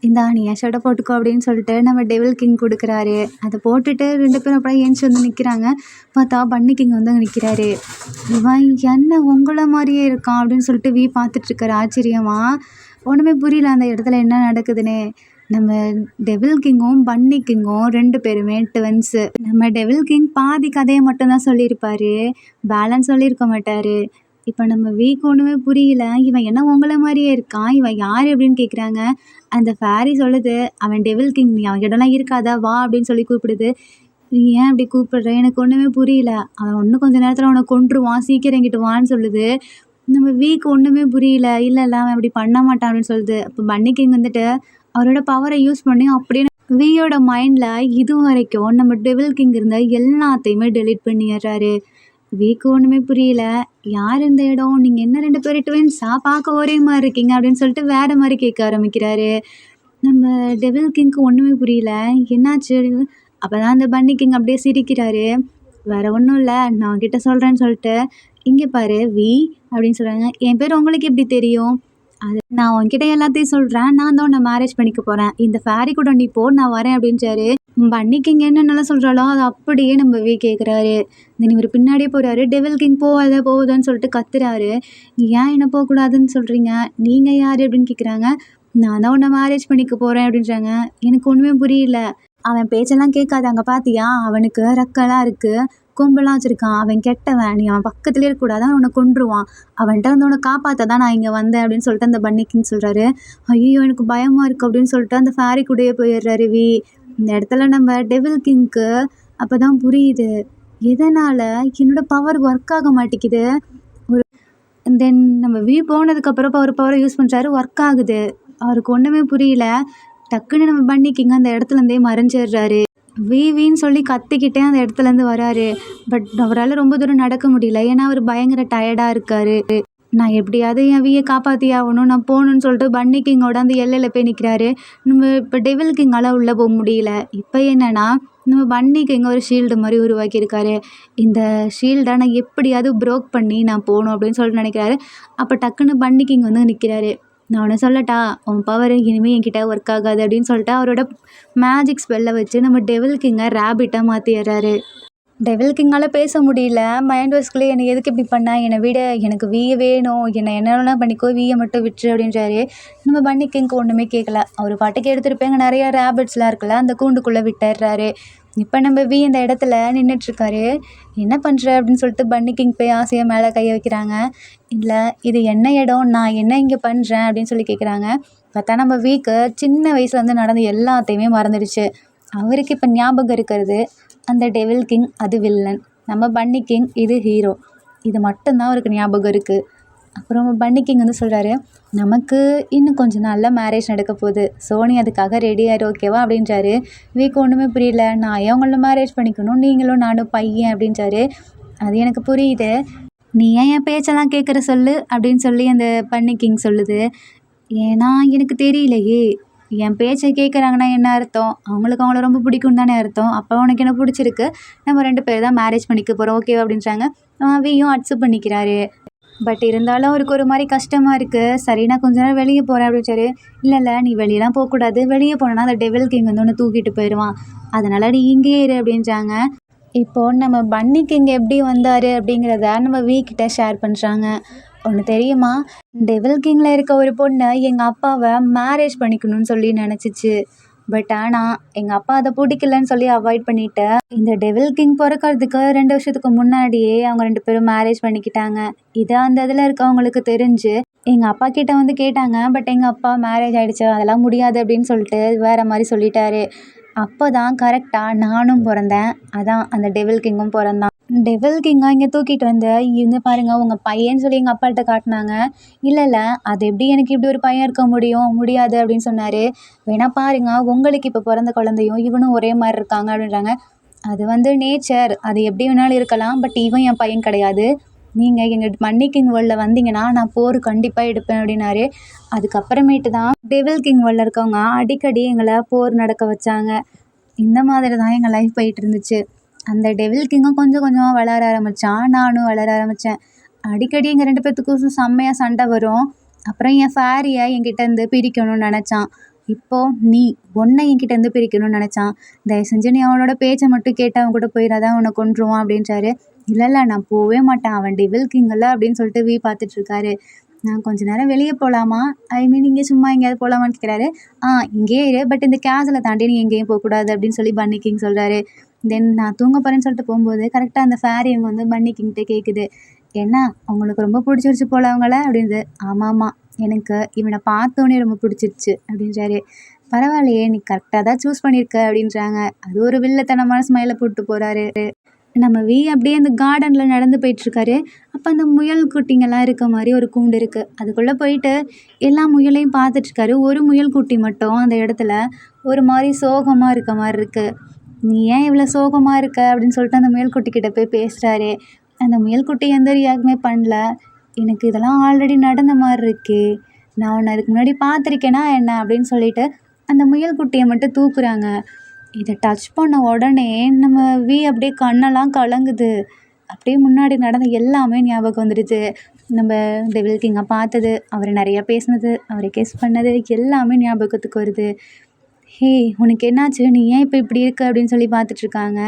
இந்தா நீ என் ஷர்ட்டை போட்டுக்கோ அப்படின்னு சொல்லிட்டு நம்ம டெவில் கிங் கொடுக்குறாரு. அதை போட்டுட்டு 2 பேரும் அப்படியே ஏஞ்சி வந்து நிற்கிறாங்க. பார்த்தா பன்னி கிங் வந்து அங்கே நிற்கிறாரு. இவன் என்ன உங்களை மாதிரியே இருக்கான் அப்படின்னு சொல்லிட்டு பார்த்துட்ருக்காரு ஆச்சரியமாக. ஒன்றுமே புரியல அந்த இடத்துல என்ன நடக்குதுன்னு. நம்ம டெவில் கிங்கும் பன்னி கிங்கும் 2 பேருமே ட்வின்ஸு. நம்ம டெவில் கிங் பாதி கதையை மட்டும்தான் சொல்லியிருப்பார், பேலன்ஸ் சொல்லியிருக்க மாட்டார். இப்போ நம்ம ஒன்றுமே புரியல, இவன் என்ன உங்களை மாதிரியே இருக்கான், இவன் யார் அப்படின்னு கேட்குறாங்க. அந்த ஃபேரி சொல்லுது, அவன் டெவில் கிங், நீ அவன்கிட்டலாம் இருக்காதா வா அப்படின்னு சொல்லி கூப்பிடுது. நீ ஏன் அப்படி கூப்பிடுற, எனக்கு ஒன்றுமே புரியல, அவன் இன்னும் கொஞ்சம் நேரத்தில் அவனை கொன்றுவான், சீக்கிரம் என்கிட்ட வான்னு சொல்லுது. நம்ம ஒன்றுமே புரியல, இல்லை அவன் அப்படி பண்ண மாட்டான் அப்படின்னு சொல்லுது. அப்போ பன்னி கிங் வந்துட்டு அவரோட பவரை யூஸ் பண்ணி அப்படியே வியோட மைண்டில் இது வரைக்கும் நம்ம டெவில் கிங் இருந்த எல்லாத்தையுமே டெலீட் பண்ணிடுறாரு. ஒன்றுமே புரியல, யார் இந்த இடம், நீங்கள் என்ன 2 பேரும் ட்வின்ஸா, பார்க்க ஒரே மாதிரி இருக்கீங்க அப்படின்னு சொல்லிட்டு வேறு மாதிரி கேட்க ஆரம்பிக்கிறாரு. நம்ம டெவில் கிங்க்கு ஒன்றுமே புரியல, என்னாச்சு. அப்போ தான் அந்த பன்னி கிங் அப்படியே சிரிக்கிறாரு. வேறு ஒன்றும் இல்லை, நான் உங்ககிட்ட சொல்கிறேன்னு சொல்லிட்டு, இங்கே பாரு அப்படின்னு சொல்கிறாங்க. என் பேர் உங்களுக்கு எப்படி தெரியும், அது நான் உன்கிட்ட எல்லாத்தையும் சொல்கிறேன், நான் தான் உன்னை மேரேஜ் பண்ணிக்க போகிறேன், இந்த ஃபேரி கூட நீ போ, நான் வரேன் அப்படின்றாரு. பன்னி கிங் என்னென்னலாம் சொல்கிறாளோ அது அப்படியே நம்ம கேட்குறாரு. தென் இவர் பின்னாடியே போகிறாரு. டெவில் கிங் போகுதான்னு சொல்லிட்டு கத்துறாரு. ஏன் என்ன போகக்கூடாதுன்னு சொல்கிறீங்க, நீங்கள் யார் அப்படின்னு கேட்குறாங்க. நான் தான் உன்னை மேரேஜ் பண்ணிக்க போகிறேன் அப்படின்றாங்க. எனக்கு ஒன்றுமே புரியல, அவன் பேச்செல்லாம் கேட்காது, அங்கே பார்த்தியா அவனுக்கு ரெக்கெல்லாம் இருக்குது, கொம்பெல்லாம் வச்சுருக்கான், அவன் கெட்டவன், நீ அவன் பக்கத்துலேயே இருக்கக்கூடாது, அவனை கொன்றுவான், அவன்கிட்ட வந்து உன்னை காப்பாற்ற தான் நான் இங்கே வந்தேன் அப்படின்னு சொல்லிட்டு அந்த பன்னி கிங் சொல்கிறாரு. ஐயோ எனக்கு பயமாக இருக்குது அப்படின்னு சொல்லிட்டு அந்த ஃபேரி கூடயே போயிடுறாரு. இந்த இடத்துல நம்ம டெவில் கிங்க்கு அப்போ தான் புரியுது, எதனால் என்னோடய பவர் ஒர்க் ஆக மாட்டேங்குது. தென் நம்ம போனதுக்கப்புறம் இப்போ அவர் பவரை யூஸ் பண்ணுறாரு, ஒர்க் ஆகுது. அவருக்கு ஒன்றுமே புரியல. டக்குன்னு நம்ம பன்னி கிங் அந்த இடத்துலேருந்தே மறைஞ்சிடுறாரு. வீன்னு சொல்லி கத்திக்கிட்டே அந்த இடத்துலேருந்து வராரு. பட் அவரால் ரொம்ப தூரம் நடக்க முடியல, ஏன்னா அவர் பயங்கர டயர்டாக இருக்கார். நான் எப்படியாவது என் காப்பாற்றி ஆகணும், நான் போகணுன்னு சொல்லிட்டு பன்னி கிங்கோட அந்த எல்லையில் போய் நிற்கிறாரு. நம்ம இப்போ டெவில் கிங்கால் உள்ளே போக முடியல. இப்போ என்னென்னா நம்ம பன்னி கிங் ஒரு ஷீல்டு மாதிரி உருவாக்கியிருக்காரு. இந்த ஷீல்டை நான் எப்படியாவது ப்ரோக் பண்ணி நான் போகணும் அப்படின்னு சொல்லிட்டு நினைக்கிறாரு. அப்போ டக்குன்னு பன்னி கிங் வந்து நிற்கிறாரு. நான் ஒன்று சொல்லட்டா, உன் பவர் இனிமேல் என்கிட்ட ஒர்க் ஆகாது அப்படின்னு சொல்லிட்டு அவரோட மேஜிக் ஸ்பெல்லை வச்சு நம்ம டெவில் கிங்கை ரேபிட்டாக மாற்றிடுறாரு. டெவில் கிங்கால் பேச முடியல. மைண்ட் வாய்ஸ்குள்ளே என்னை எதுக்கு இப்படி பண்ண, என்னை விட, எனக்கு வீய வேணும், என்னை என்ன வேணா பண்ணிக்கோ, வீயை மட்டும் விட்டுரு அப்படின்றாரு. நம்ம பன்னி கிங்க்கு ஒன்றுமே கேட்கல. அவர் பாட்டுக்கு எடுத்துகிட்டு போய் அங்கே நிறையா ரேபிட்ஸ்லாம் இருக்குல்ல, அந்த கூண்டுக்குள்ளே விட்டுறாரு. இப்போ நம்ம வீ இந்த இடத்துல நின்றுட்டுருக்காரு. என்ன பண்ணுற அப்படின்னு சொல்லிட்டு பன்னி கிங் போய் ஆசையாக மேலே கையை வைக்கிறாங்க. இல்லை, இது என்ன இடம், நான் என்ன இங்கே பண்ணுறேன் அப்படின்னு சொல்லி கேட்குறாங்க. பார்த்தா நம்ம வீக்கு சின்ன வயசுல வந்து நடந்த எல்லாத்தையுமே மறந்துடுச்சு. அவருக்கு இப்போ ஞாபகம் இருக்கிறது அந்த டெவில் கிங், அது வில்லன். நம்ம பன்னி கிங், இது ஹீரோ. இது மட்டும்தான் அவருக்கு ஞாபகம் இருக்குது. அப்புறம் பன்னி கிங் வந்து சொல்கிறாரு, நமக்கு இன்னும் கொஞ்சம் நாளில் மேரேஜ் நடக்க போகுது, ஸோ நீ அதுக்காக ரெடி ஆயிரு, ஓகேவா அப்படின்றாரு. வீக்கு ஒன்றுமே புரியல. நான் ஏன் உங்களை மேரேஜ் பண்ணிக்கணும், நீங்களும் நானும் பையன் அப்படின்றாரு. அது எனக்கு புரியுது, நீ ஏன் என் பேச்செல்லாம் கேட்குற சொல்லு அப்படின்னு சொல்லி அந்த பன்னி கிங் சொல்லுது. ஏன்னா எனக்கு தெரியலையே, என் பேச்சை கேட்குறாங்கன்னா என்ன அர்த்தம், அவங்களுக்கு அவங்கள ரொம்ப பிடிக்கும்னு தானே அர்த்தம். அப்போ உனக்கு என்ன பிடிச்சிருக்கு, நம்ம 2 பேர் தான் மேரேஜ் பண்ணிக்க போகிறோம், ஓகேவா அப்படின்றாங்க. வீயும் அக்செப்ட் பண்ணிக்கிறாரு. பட் இருந்தாலும் அவருக்கு ஒரு மாதிரி கஷ்டமாக இருக்குது. சரி, நான் கொஞ்ச நேரம் வெளியே போகிறேன் அப்படின்றாரு. இல்லை, நீ வெளியெலாம் போகக்கூடாது, வெளியே போனோன்னா அந்த டெவில் கிங் வந்து ஒன்று தூக்கிட்டு போயிடுவான், அதனால் நீ இங்கேயே இரு அப்படின்றாங்க. இப்போது நம்ம பன்னி கிங் எப்படி வந்தார் அப்படிங்கிறத நம்ம வீக்கிட்ட ஷேர் பண்ணுறாங்க. ஒன்று தெரியுமா, டெவில் கிங்கில் இருக்க ஒரு பொண்ணு எங்கள் அப்பாவை மேரேஜ் பண்ணிக்கணும்னு சொல்லி நினச்சிச்சு. பட் ஆனால் எங்கள் அப்பா அதை பிடிக்கலன்னு சொல்லி அவாய்ட் பண்ணிவிட்டு, இந்த டெவில் கிங் பிறக்கிறதுக்கு 2 வருஷத்துக்கு முன்னாடியே அவங்க 2 பேரும் மேரேஜ் பண்ணிக்கிட்டாங்க. இதை அந்த இதில் இருக்கவங்களுக்கு தெரிஞ்சு எங்கள் அப்பா கிட்ட வந்து கேட்டாங்க. பட் எங்கள் அப்பா மேரேஜ் ஆகிடுச்சு, அதெல்லாம் முடியாது அப்படின்னு சொல்லிட்டு வேறு மாதிரி சொல்லிட்டாரு. அப்போ தான் கரெக்டாக நானும் பிறந்தேன். அதான் அந்த டெவில் கிங்கும் பிறந்தான். டெவில் கிங்கா இங்கே தூக்கிட்டு வந்து இங்கே பாருங்கள் உங்கள் பையன்னு சொல்லி எங்கள் அப்பாட்ட காட்டினாங்க. இல்லை, அது எப்படி எனக்கு இப்படி ஒரு பையன் இருக்க முடியும், முடியாது அப்படின்னு சொன்னார். வேணா பாருங்க, உங்களுக்கு இப்போ பிறந்த குழந்தையும் இவனும் ஒரே மாதிரி இருக்காங்க அப்படின்றாங்க. அது வந்து நேச்சர், அது எப்படி வேணாலும் இருக்கலாம், பட் இவன் என் பையன் கிடையாது. நீங்கள் எங்கள் பன்னி கிங் வேர்ல்டில் வந்தீங்கன்னா நான் போர் கண்டிப்பாக எடுப்பேன் அப்படின்னாரு. அதுக்கப்புறமேட்டு தான் டெவில் கிங் வேர்ல்டில் இருக்கவங்க அடிக்கடி எங்களை போர் நடக்க வச்சாங்க. இந்த மாதிரி தான் எங்கள் லைஃப் போயிட்டு இருந்துச்சு. அந்த டெவில் கிங்கும் கொஞ்சம் கொஞ்சமாக வளர ஆரம்பித்தான், நானும் வளர ஆரம்பித்தேன். அடிக்கடி எங்கள் 2 பேர்த்துக்கும் செம்மையாக சண்டை வரும். அப்புறம் என் ஃபேரியை என்கிட்டேருந்து பிரிக்கணும்னு நினச்சான். இப்போது நீ ஒன்றை என்கிட்டேருந்து பிரிக்கணும்னு நினச்சான். தயவு செஞ்சு நீ அவனோட பேச்சை மட்டும் கேட்டு அவன் கூட போயிடாதான், அவனை கொன்றுவான் அப்படின்றாரு. இல்லை, நான் போகவே மாட்டேன், அவன் டெவில் கிங்கல்ல அப்படின்னு சொல்லிட்டு வீ பார்த்துட்ருக்காரு. நான் கொஞ்ச நேரம் வெளியே போகலாமா, ஐ மீன் இங்கே சும்மா எங்கேயாவது போகலாமான்னு கேட்குறாரு. இங்கேயே இரு, பட் இந்த கேஸில் தாண்டி நீ எங்கேயும் போகக்கூடாது அப்படின்னு சொல்லி பன்னி கிங் சொல்கிறாரு. தென் நான் தூங்க போகிறேன்னு சொல்லிட்டு போகும்போது கரெக்டாக அந்த ஃபேரி அவங்க வந்து பன்னி கிங்கிட்ட கேட்குது, என்ன அவங்களுக்கு ரொம்ப பிடிச்சிருச்சு போல அவங்கள அப்படின்து. ஆமாம், எனக்கு இவனை பார்த்தோன்னே ரொம்ப பிடிச்சிருச்சு அப்படின்றாரு. பரவாயில்லையே, நீ கரெக்டாக தான் சூஸ் பண்ணியிருக்க அப்படின்றாங்க. அது ஒரு வில்லத்தனமான ஸ்மைலை போட்டு போகிறாரு. நம்ம வீ அப்படியே அந்த கார்டனில் நடந்து போயிட்டுருக்காரு. அப்போ அந்த முயல் குட்டிங்கெல்லாம் இருக்க மாதிரி ஒரு கூண்டு இருக்குது. அதுக்குள்ளே போயிட்டு எல்லா முயலையும் பார்த்துட்ருக்காரு. ஒரு முயல் குட்டி மட்டும் அந்த இடத்துல ஒரு மாதிரி சோகமாக இருக்க மாதிரி இருக்குது. நீ ஏன் இவ்வளோ சோகமாக இருக்க அப்படின்னு சொல்லிட்டு அந்த முயல் குட்டிக்கிட்ட போய் பேசுகிறாரு. அந்த முயல் குட்டி எந்த ரியாக்டுமே பண்ணல. எனக்கு இதெல்லாம் ஆல்ரெடி நடந்த மாதிரி இருக்கே, நான் உன்னை அதுக்கு முன்னாடி பார்த்துருக்கேனா என்ன அப்படின்னு சொல்லிட்டு அந்த முயல் குட்டியை மட்டும் தூக்குறாங்க. இதை டச் பண்ண உடனே நம்ம வீ அப்படியே கண்ணெல்லாம் கலங்குது. அப்படியே முன்னாடி நடந்த எல்லாமே ஞாபகம் வந்துடுச்சு. நம்ம டெவில் கிங்கை பார்த்தது, அவர் நிறையா பேசினது, அவரை கிஸ் பண்ணது எல்லாமே ஞாபகத்துக்கு வருது. ஹே, உனக்கு என்னாச்சு, நீ ஏன் இப்போ இப்படி இருக்க அப்படின்னு சொல்லி பார்த்துட்ருக்காங்க.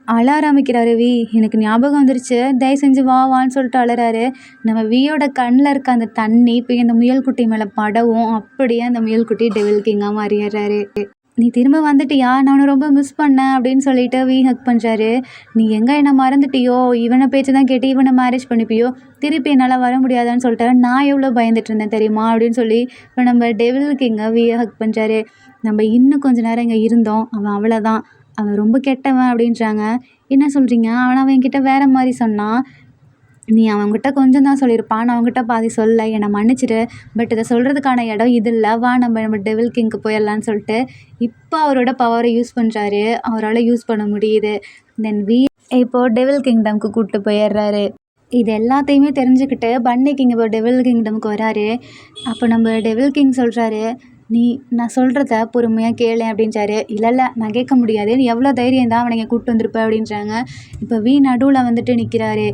அழ ஆரம்பிக்கிறாரு வீ. எனக்கு ஞாபகம் வந்துருச்சு, தயவு செஞ்சு வான்னு சொல்லிட்டு அழறாரு. நம்ம வீயோட கண்ணில் இருக்க அந்த தண்ணி இப்போ அந்த முயல் குட்டி மேலே படவும் அப்படியே அந்த முயல் குட்டி டெவில் கிங்காக மாறிடுறாரு. நீ திரும்ப வந்துட்டியா, நான் உன்னை ரொம்ப மிஸ் பண்ணேன் அப்படின்னு சொல்லிட்டு வீ ஹக் பண்ணுறாரு. நீ எங்கே என்னை மறந்துட்டியோ, இவனை பேச்சு தான் கேட்டு இவனை மேரேஜ் பண்ணிப்பியோ, திருப்பி என்னால் வர முடியாதான்னு சொல்லிட்டு நான் எவ்வளோ பயந்துட்டு இருந்தேன் தெரியுமா அப்படின்னு சொல்லி இப்போ நம்ம டெவில் கிங்கை வீயை ஹக் பண்ணுறாரு. நம்ம இன்னும் கொஞ்ச நேரம் இங்கே இருந்தோம், அவன் அவ்வளோதான், அவன் ரொம்ப கெட்டவன் அப்படின்றாங்க. என்ன சொல்கிறீங்க, அவன் என்கிட்ட வேறு மாதிரி சொன்னான். நீ அவங்ககிட்ட கொஞ்சம் தான் சொல்லியிருப்பான், நான் அவங்ககிட்ட பாதி சொல்ல, என்னை மன்னிச்சிடு, பட் இதை சொல்கிறதுக்கான இடம் இது இல்லை, வா நம்ம டெவில் கிங்க்கு போயிடலான்னு சொல்லிட்டு இப்போ அவரோட பவரை யூஸ் பண்ணுறாரு. அவரால் யூஸ் பண்ண முடியுது. தென் வீ இப்போது டெவில் கிங்டம்க்கு கூப்பிட்டு போயிடுறாரு. இது எல்லாத்தையுமே தெரிஞ்சுக்கிட்டு பன்னி கிங் இப்போ டெவில் கிங்டம்க்கு வராரு. அப்போ நம்ம டெவில் கிங் சொல்கிறாரு, நீ நான் சொல்கிறத பொறுமையாக கேளு அப்படின்றாரு. இல்லை, நான் கேட்க முடியாது, நீ எவ்வளோ தைரியம் தான் அவனை இங்கே கூப்பிட்டு வந்திருப்ப அப்படின்றாங்க. இப்போ வீ நடுவில் வந்துட்டு நிற்கிறாரு.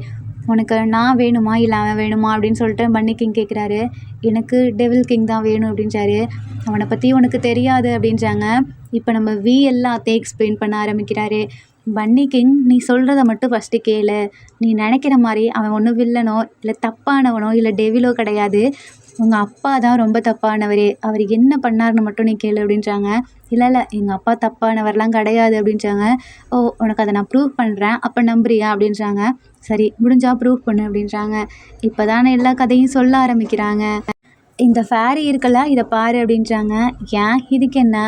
உனக்கு நான் வேணுமா இல்லை அவன் வேணுமா அப்படின்னு சொல்லிட்டு பன்னி கிங் கேட்குறாரு. எனக்கு டெவில் கிங் தான் வேணும் அப்படின்றாரு. அவனை பற்றி உனக்கு தெரியாது அப்படின்றாங்க. இப்போ நம்ம வீ எல்லாத்தையும் எக்ஸ்பிளைன் பண்ண ஆரம்பிக்கிறாரு. பன்னி கிங், நீ சொல்கிறத மட்டும் ஃபஸ்ட்டு கேளு. நீ நினைக்கிற மாதிரி அவன் ஒன்றும் வில்லனோ இல்லை தப்பானவனோ இல்லை டெவிலோ கிடையாது. உங்கள் அப்பா தான் ரொம்ப தப்பானவர். அவர் என்ன பண்ணாருன்னு மட்டும் நீ கேளு அப்படின்றாங்க. இல்லை இல்லை, எங்கள் அப்பா தப்பானவர்லாம் கிடையாது அப்படின்றாங்க. ஓ, உனக்கு அதை நான் ப்ரூவ் பண்ணுறேன், அப்போ நம்புறியா அப்படின்றாங்க. சரி, முடிஞ்சா ப்ரூவ் பண்ணு அப்படின்றாங்க. இப்போ தானே எல்லா கதையும் சொல்ல ஆரம்பிக்கிறாங்க. இந்த ஃபேரி இருக்குல்ல, இதை பாரு அப்படின்றாங்க. ஏன், இதுக்கு என்ன?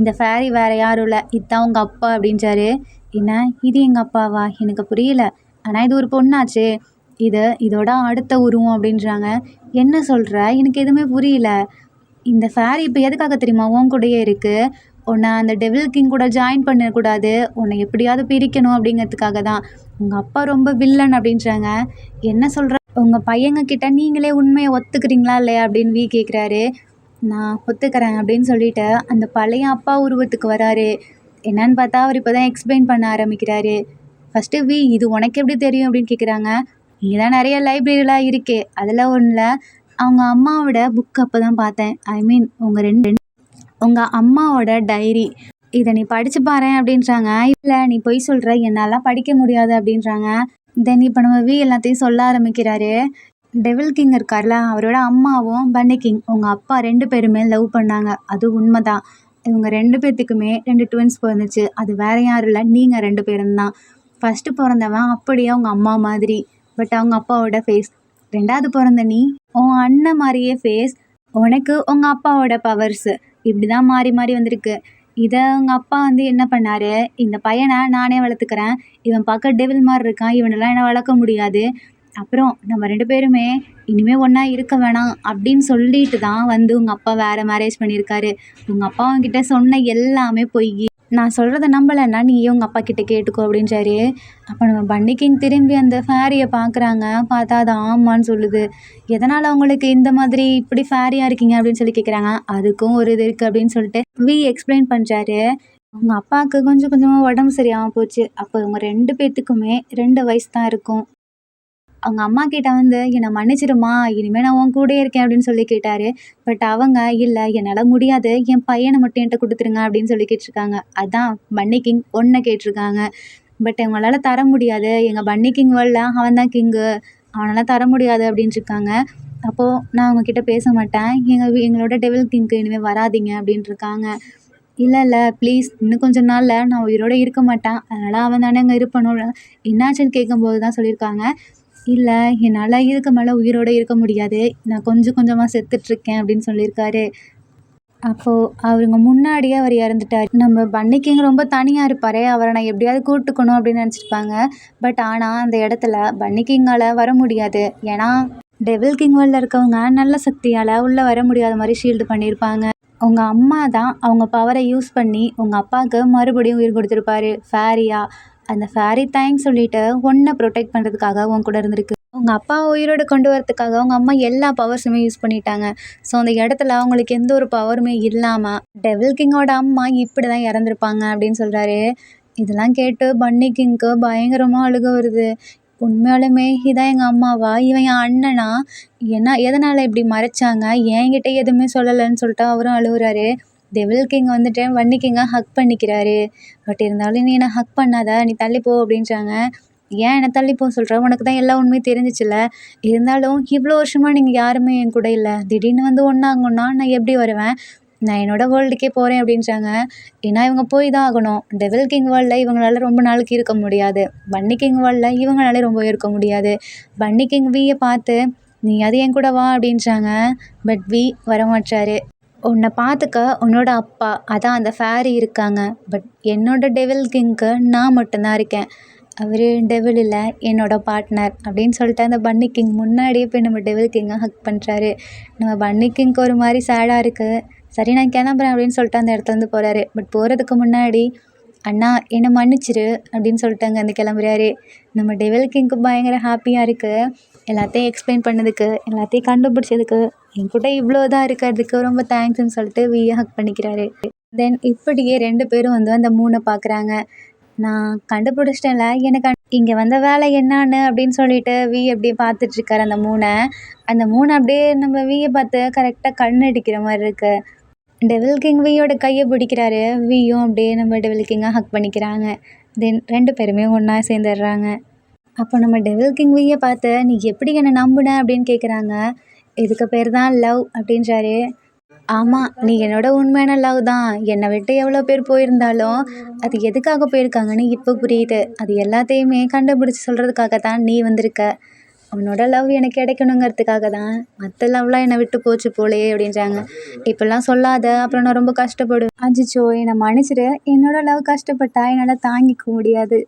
இந்த ஃபேரி வேறு யாரும் இல்லை, இதுதான் உங்கள் அப்பா அப்படின்றாரு. என்ன, இது எங்கள் அப்பாவா? எனக்கு புரியல. ஆனால் இது ஒரு பொண்ணாச்சே, இதோட அடுத்த உருவம் அப்படின்றாங்க. என்ன சொல்கிற? எனக்கு எதுவுமே புரியல. இந்த ஃபேரி இப்போ எதுக்காக தெரியுமா உன் கூடயே இருக்குது? உன்னை அந்த டெவில் கிங் கூட ஜாயின் பண்ணக்கூடாது, உன்னை எப்படியாவது பிரிக்கணும் அப்படிங்கிறதுக்காக தான். உங்கள் அப்பா ரொம்ப வில்லன் அப்படின்றாங்க. என்ன சொல்கிற? உங்கள் பையங்க கிட்ட நீங்களே உண்மையை ஒத்துக்கிறீங்களா இல்லையா அப்படின்னு வி கேட்குறாரு. நான் ஒத்துக்கிறேன் அப்படின்னு சொல்லிட்டு அந்த பழைய அப்பா உருவத்துக்கு வராரு. என்னன்னு பார்த்தா அவர் இப்போ தான் எக்ஸ்பிளைன் பண்ண ஆரம்பிக்கிறாரு. ஃபஸ்ட்டு வி, இது உனக்கு எப்படி தெரியும் அப்படின்னு கேட்குறாங்க. இங்கே தான் நிறைய லைப்ரரிலாம் இருக்கே, அதில் ஒன்றில் அவங்க அம்மாவோட புக் அப்போ தான் பார்த்தேன். ஐ மீன் உங்கள் அம்மாவோட டைரி. இதை நீ படித்து பாரு அப்படின்றாங்க. இல்லை, நீ பொய் சொல்கிற, என்னால் படிக்க முடியாது அப்படின்றாங்க. தென் இப்போ நம்ம வி எல்லாத்தையும் சொல்ல ஆரம்பிக்கிறாரு. டெவில் கிங் இருக்கார்ல, அவரோட அம்மாவும் பன்னி கிங், உங்கள் அப்பா 2 பேருமே லவ் பண்ணாங்க. அது உண்மை தான். இவங்க 2 பேர்த்துக்குமே 2 ட்வின்ஸ் பிறந்துச்சு. அது வேறு யாரும் இல்லை, நீங்கள் 2 பேரும் தான். ஃபஸ்ட்டு பிறந்தவன் அப்படியே அவங்க அம்மா மாதிரி, பட் அவங்க அப்பாவோட ஃபேஸ். 2வது பிறந்த நீ, உன் அண்ணன் மாதிரியே ஃபேஸ். உனக்கு உங்கள் அப்பாவோட பவர்ஸு இப்படி தான் மாறி மாறி வந்திருக்கு. இதை உங்கள் அப்பா என்ன பண்ணார், இந்த பையனை நானே வளர்த்துக்கிறேன், இவன் பார்க்க டெவில் மாதிரி இருக்கான், இவனெல்லாம் என்ன வளர்க்க முடியாது, அப்புறம் நம்ம 2 பேருமே இனிமேல் ஒன்றா இருக்க வேணாம் அப்படின்னு சொல்லிட்டு தான் உங்கள் அப்பா வேறு மேரேஜ் பண்ணியிருக்காரு. உங்கள் அப்பா அவன்கிட்ட சொன்ன எல்லாமே பொய். நான் சொல்கிறத நம்பலைன்னா நீயே உங்கள் அப்பா கிட்டே கேட்டுக்கோ அப்படின்றாரு. அப்போ நம்ம பன்னி கிங் திரும்பி அந்த ஃபேரியை பார்க்குறாங்க. பார்த்தா அது ஆமான்னு சொல்லுது. எதனால் அவங்களுக்கு இந்த மாதிரி இப்படி ஃபேரியாக இருக்கீங்க அப்படின்னு சொல்லி கேட்குறாங்க. அதுக்கும் ஒரு இது இருக்குது அப்படின்னு சொல்லிட்டு வி எக்ஸ்பிளைன் பண்ணுறாரு. உங்கள் அப்பாவுக்கு கொஞ்சம் கொஞ்சமாக உடம்பு சரியாமல் போச்சு. அப்போ இவங்க 2 பேர்த்துக்குமே 2 வயசு தான் இருக்கும். அவங்க அம்மா கிட்ட என்னை மன்னிச்சிடுமா, இனிமேல் நான் உன் கூடயே இருக்கேன் அப்படின்னு சொல்லி கேட்டார். பட் அவங்க, இல்லை என்னால் முடியாது, என் பையனை மட்டும் என்கிட்ட கொடுத்துருங்க அப்படின்னு சொல்லி கேட்டிருக்காங்க. அதான் பன்னி கிங் ஒன்றை கேட்டிருக்காங்க. பட் இவங்களால தர முடியாது, எங்கள் பன்னி கிங் வேர்ல்டில் அவன் தான் கிங்கு, அவனால் தர முடியாது அப்படின்ட்டு இருக்காங்க. அப்போது நான் அவங்கக்கிட்ட பேச மாட்டேன், எங்களோட டெவில் கிங்க்கு இனிமேல் வராதிங்க அப்படின்ட்டு இருக்காங்க. இல்லை இல்லை ப்ளீஸ், இன்னும் கொஞ்சம் நாளில் நான் உயிரோடு இருக்க மாட்டேன், அதனால் அவன் தானே அங்கே இருப்பணும். என்னாச்சுன்னு கேட்கும்போது தான் சொல்லியிருக்காங்க. இல்லை, என்னால் இதுக்கு மேலே உயிரோடு இருக்க முடியாது, நான் கொஞ்சம் கொஞ்சமாக செத்துட்ருக்கேன் அப்படின்னு சொல்லியிருக்காரு. அப்போது அவருங்க முன்னாடியே அவர் இறந்துட்டார். நம்ம பன்னி கிங் ரொம்ப தனியாக இருப்பார், அவரை நான் எப்படியாவது கூட்டுக்கணும் அப்படின்னு நினச்சிருப்பாங்க. பட் ஆனால் அந்த இடத்துல பன்னி கிங்கால் வர முடியாது. ஏன்னா டெவில் கிங் வேர்ல்டில் இருக்கவங்க நல்ல சக்தியால் உள்ளே வர முடியாத மாதிரி ஷீல்டு பண்ணியிருப்பாங்க. உங்கள் அம்மா தான் அவங்க பவரை யூஸ் பண்ணி உங்கள் அப்பாவுக்கு மறுபடியும் உயிர் கொடுத்துருப்பாரு ஃபேரியா. அந்த ஃபேரி தேங்க்ஸ் சொல்லிட்டு உன்னை ப்ரொடெக்ட் பண்ணுறதுக்காக உன் கூட இருந்திருக்கு. உங்கள் அப்பா உயிரோடு கொண்டு வரதுக்காக உங்கள் அம்மா எல்லா பவர்ஸுமே யூஸ் பண்ணிட்டாங்க. ஸோ அந்த இடத்துல அவங்களுக்கு எந்த ஒரு பவருமே இல்லாமல் டெவில் கிங்கோட அம்மா இப்படி தான் இறந்துருப்பாங்க அப்படின்னு சொல்கிறாரு. இதெல்லாம் கேட்டு பன்னி கிங்க்கு பயங்கரமாக அழுக வருது. உண்மையாலுமே இதான் எங்கள் அம்மாவா, இவன் என் அண்ணனா, எதனால் இப்படி மறைச்சாங்க, என்கிட்ட எதுவுமே சொல்லலைன்னு சொல்லிட்டு அவரும் அழுகுறாரு. டெவில் கிங் பன்னி கிங்கை ஹக் பண்ணிக்கிறாரு. பட் இருந்தாலும் நீ என்னை ஹக் பண்ணாத, நீ தள்ளிப்போ அப்படின்றாங்க. ஏன் என்னை தள்ளிப்போ சொல்கிற, உனக்கு தான் எல்லா உண்மையும் தெரிஞ்சிச்சுல, இருந்தாலும் இவ்வளோ வருஷமாக நீங்கள் யாருமே என் கூட இல்லை, திடீர்னு ஒன்றாகணுன்னா நான் எப்படி வருவேன், நான் என்னோடய வேர்ல்டுக்கே போகிறேன் அப்படின்றாங்க. ஏன்னா இவங்க போய் தான் ஆகணும். டெவில் கிங் வேர்ல்டில் இவங்களால ரொம்ப நாளைக்கு இருக்க முடியாது, பன்னி கிங் வேர்ல்டில் இவங்களாலே ரொம்ப இருக்க முடியாது. பன்னி கிங் வியை பார்த்து நீ அது என் கூட வா அப்படின்றாங்க. பட் வி வரமாட்டாரு. உன்னை பார்த்துக்க உன்னோட அப்பா, அதான் அந்த ஃபேரி இருக்காங்க, பட் என்னோட டெவில் கிங்க்கு நான் மட்டும்தான் இருக்கேன், அவர் டெவில் இல்லை, என்னோடய பார்ட்னர் அப்படின்னு சொல்லிட்டு அந்த பன்னி கிங் முன்னாடியே போய் நம்ம டெவில் கிங்கை ஹக் பண்ணுறாரு. நம்ம பன்னி கிங்க்கு ஒரு மாதிரி சேடாக இருக்குது. சரி, நான் கிளம்புறேன் அப்படின்னு சொல்லிட்டு அந்த இடத்துலேருந்து போகிறாரு. பட் போகிறதுக்கு முன்னாடி, அண்ணா என்னை மன்னிச்சிரு அப்படின்னு சொல்லிட்டு அங்கே கிளம்புறாரு. நம்ம டெவில் கிங்க்கு பயங்கர ஹாப்பியாக இருக்குது. எல்லாத்தையும் எக்ஸ்பிளைன் பண்ணதுக்கு, எல்லாத்தையும் கண்டுபிடிச்சதுக்கு, என் கூட இவ்வளோ தான் இருக்கிறதுக்கு ரொம்ப தேங்க்ஸ்ன்னு சொல்லிட்டு வியை ஹக் பண்ணிக்கிறாரு. தென் இப்படியே 2 பேரும் அந்த 3 பார்க்குறாங்க. நான் கண்டுபிடிச்சிட்டேன்ல, எனக்கு இங்கே வந்த வேலை என்னான்னு அப்படின்னு சொல்லிட்டு வி அப்படியே பார்த்துட்ருக்காரு அந்த 3. அந்த 3 அப்படியே நம்ம வியை பார்த்து கரெக்டாக கண் அடிக்கிற மாதிரி இருக்குது. டெவில் கிங் வியோட கையை பிடிக்கிறாரு. வியும் அப்படியே நம்ம டெவில் கிங்கை ஹக் பண்ணிக்கிறாங்க. தென் 2 பேருமே ஒன்றா சேர்ந்துடுறாங்க. அப்போ நம்ம டெவில் கிங் வியை பார்த்து, நீ எப்படி என்னை நம்புன அப்படின்னு கேட்குறாங்க. இதுக்கு பேர் தான் லவ் அப்படின்றாரு. ஆமாம், நீ என்னோட உண்மையான லவ் தான். என்னை விட்டு எவ்வளோ பேர் போயிருந்தாலும் அது எதுக்காக போயிருக்காங்கன்னு இப்போ புரியுது. அது எல்லாத்தையுமே கண்டுபிடிச்சி சொல்கிறதுக்காக தான் நீ வந்திருக்க. உன்னோட லவ் எனக்கு கிடைக்கணுங்கிறதுக்காக தான். மற்ற லவ்லாம் என்னை விட்டு போச்சு போலயே அப்படின்றாங்க. இப்படிலாம் சொல்லாத, அப்புறம் நான் ரொம்ப கஷ்டப்படுவேன். அச்சோ, என்னை மன்னிச்சிடு. என்னோட லவ் கஷ்டப்பட்டா என்னால் தாங்கிக்க முடியாது.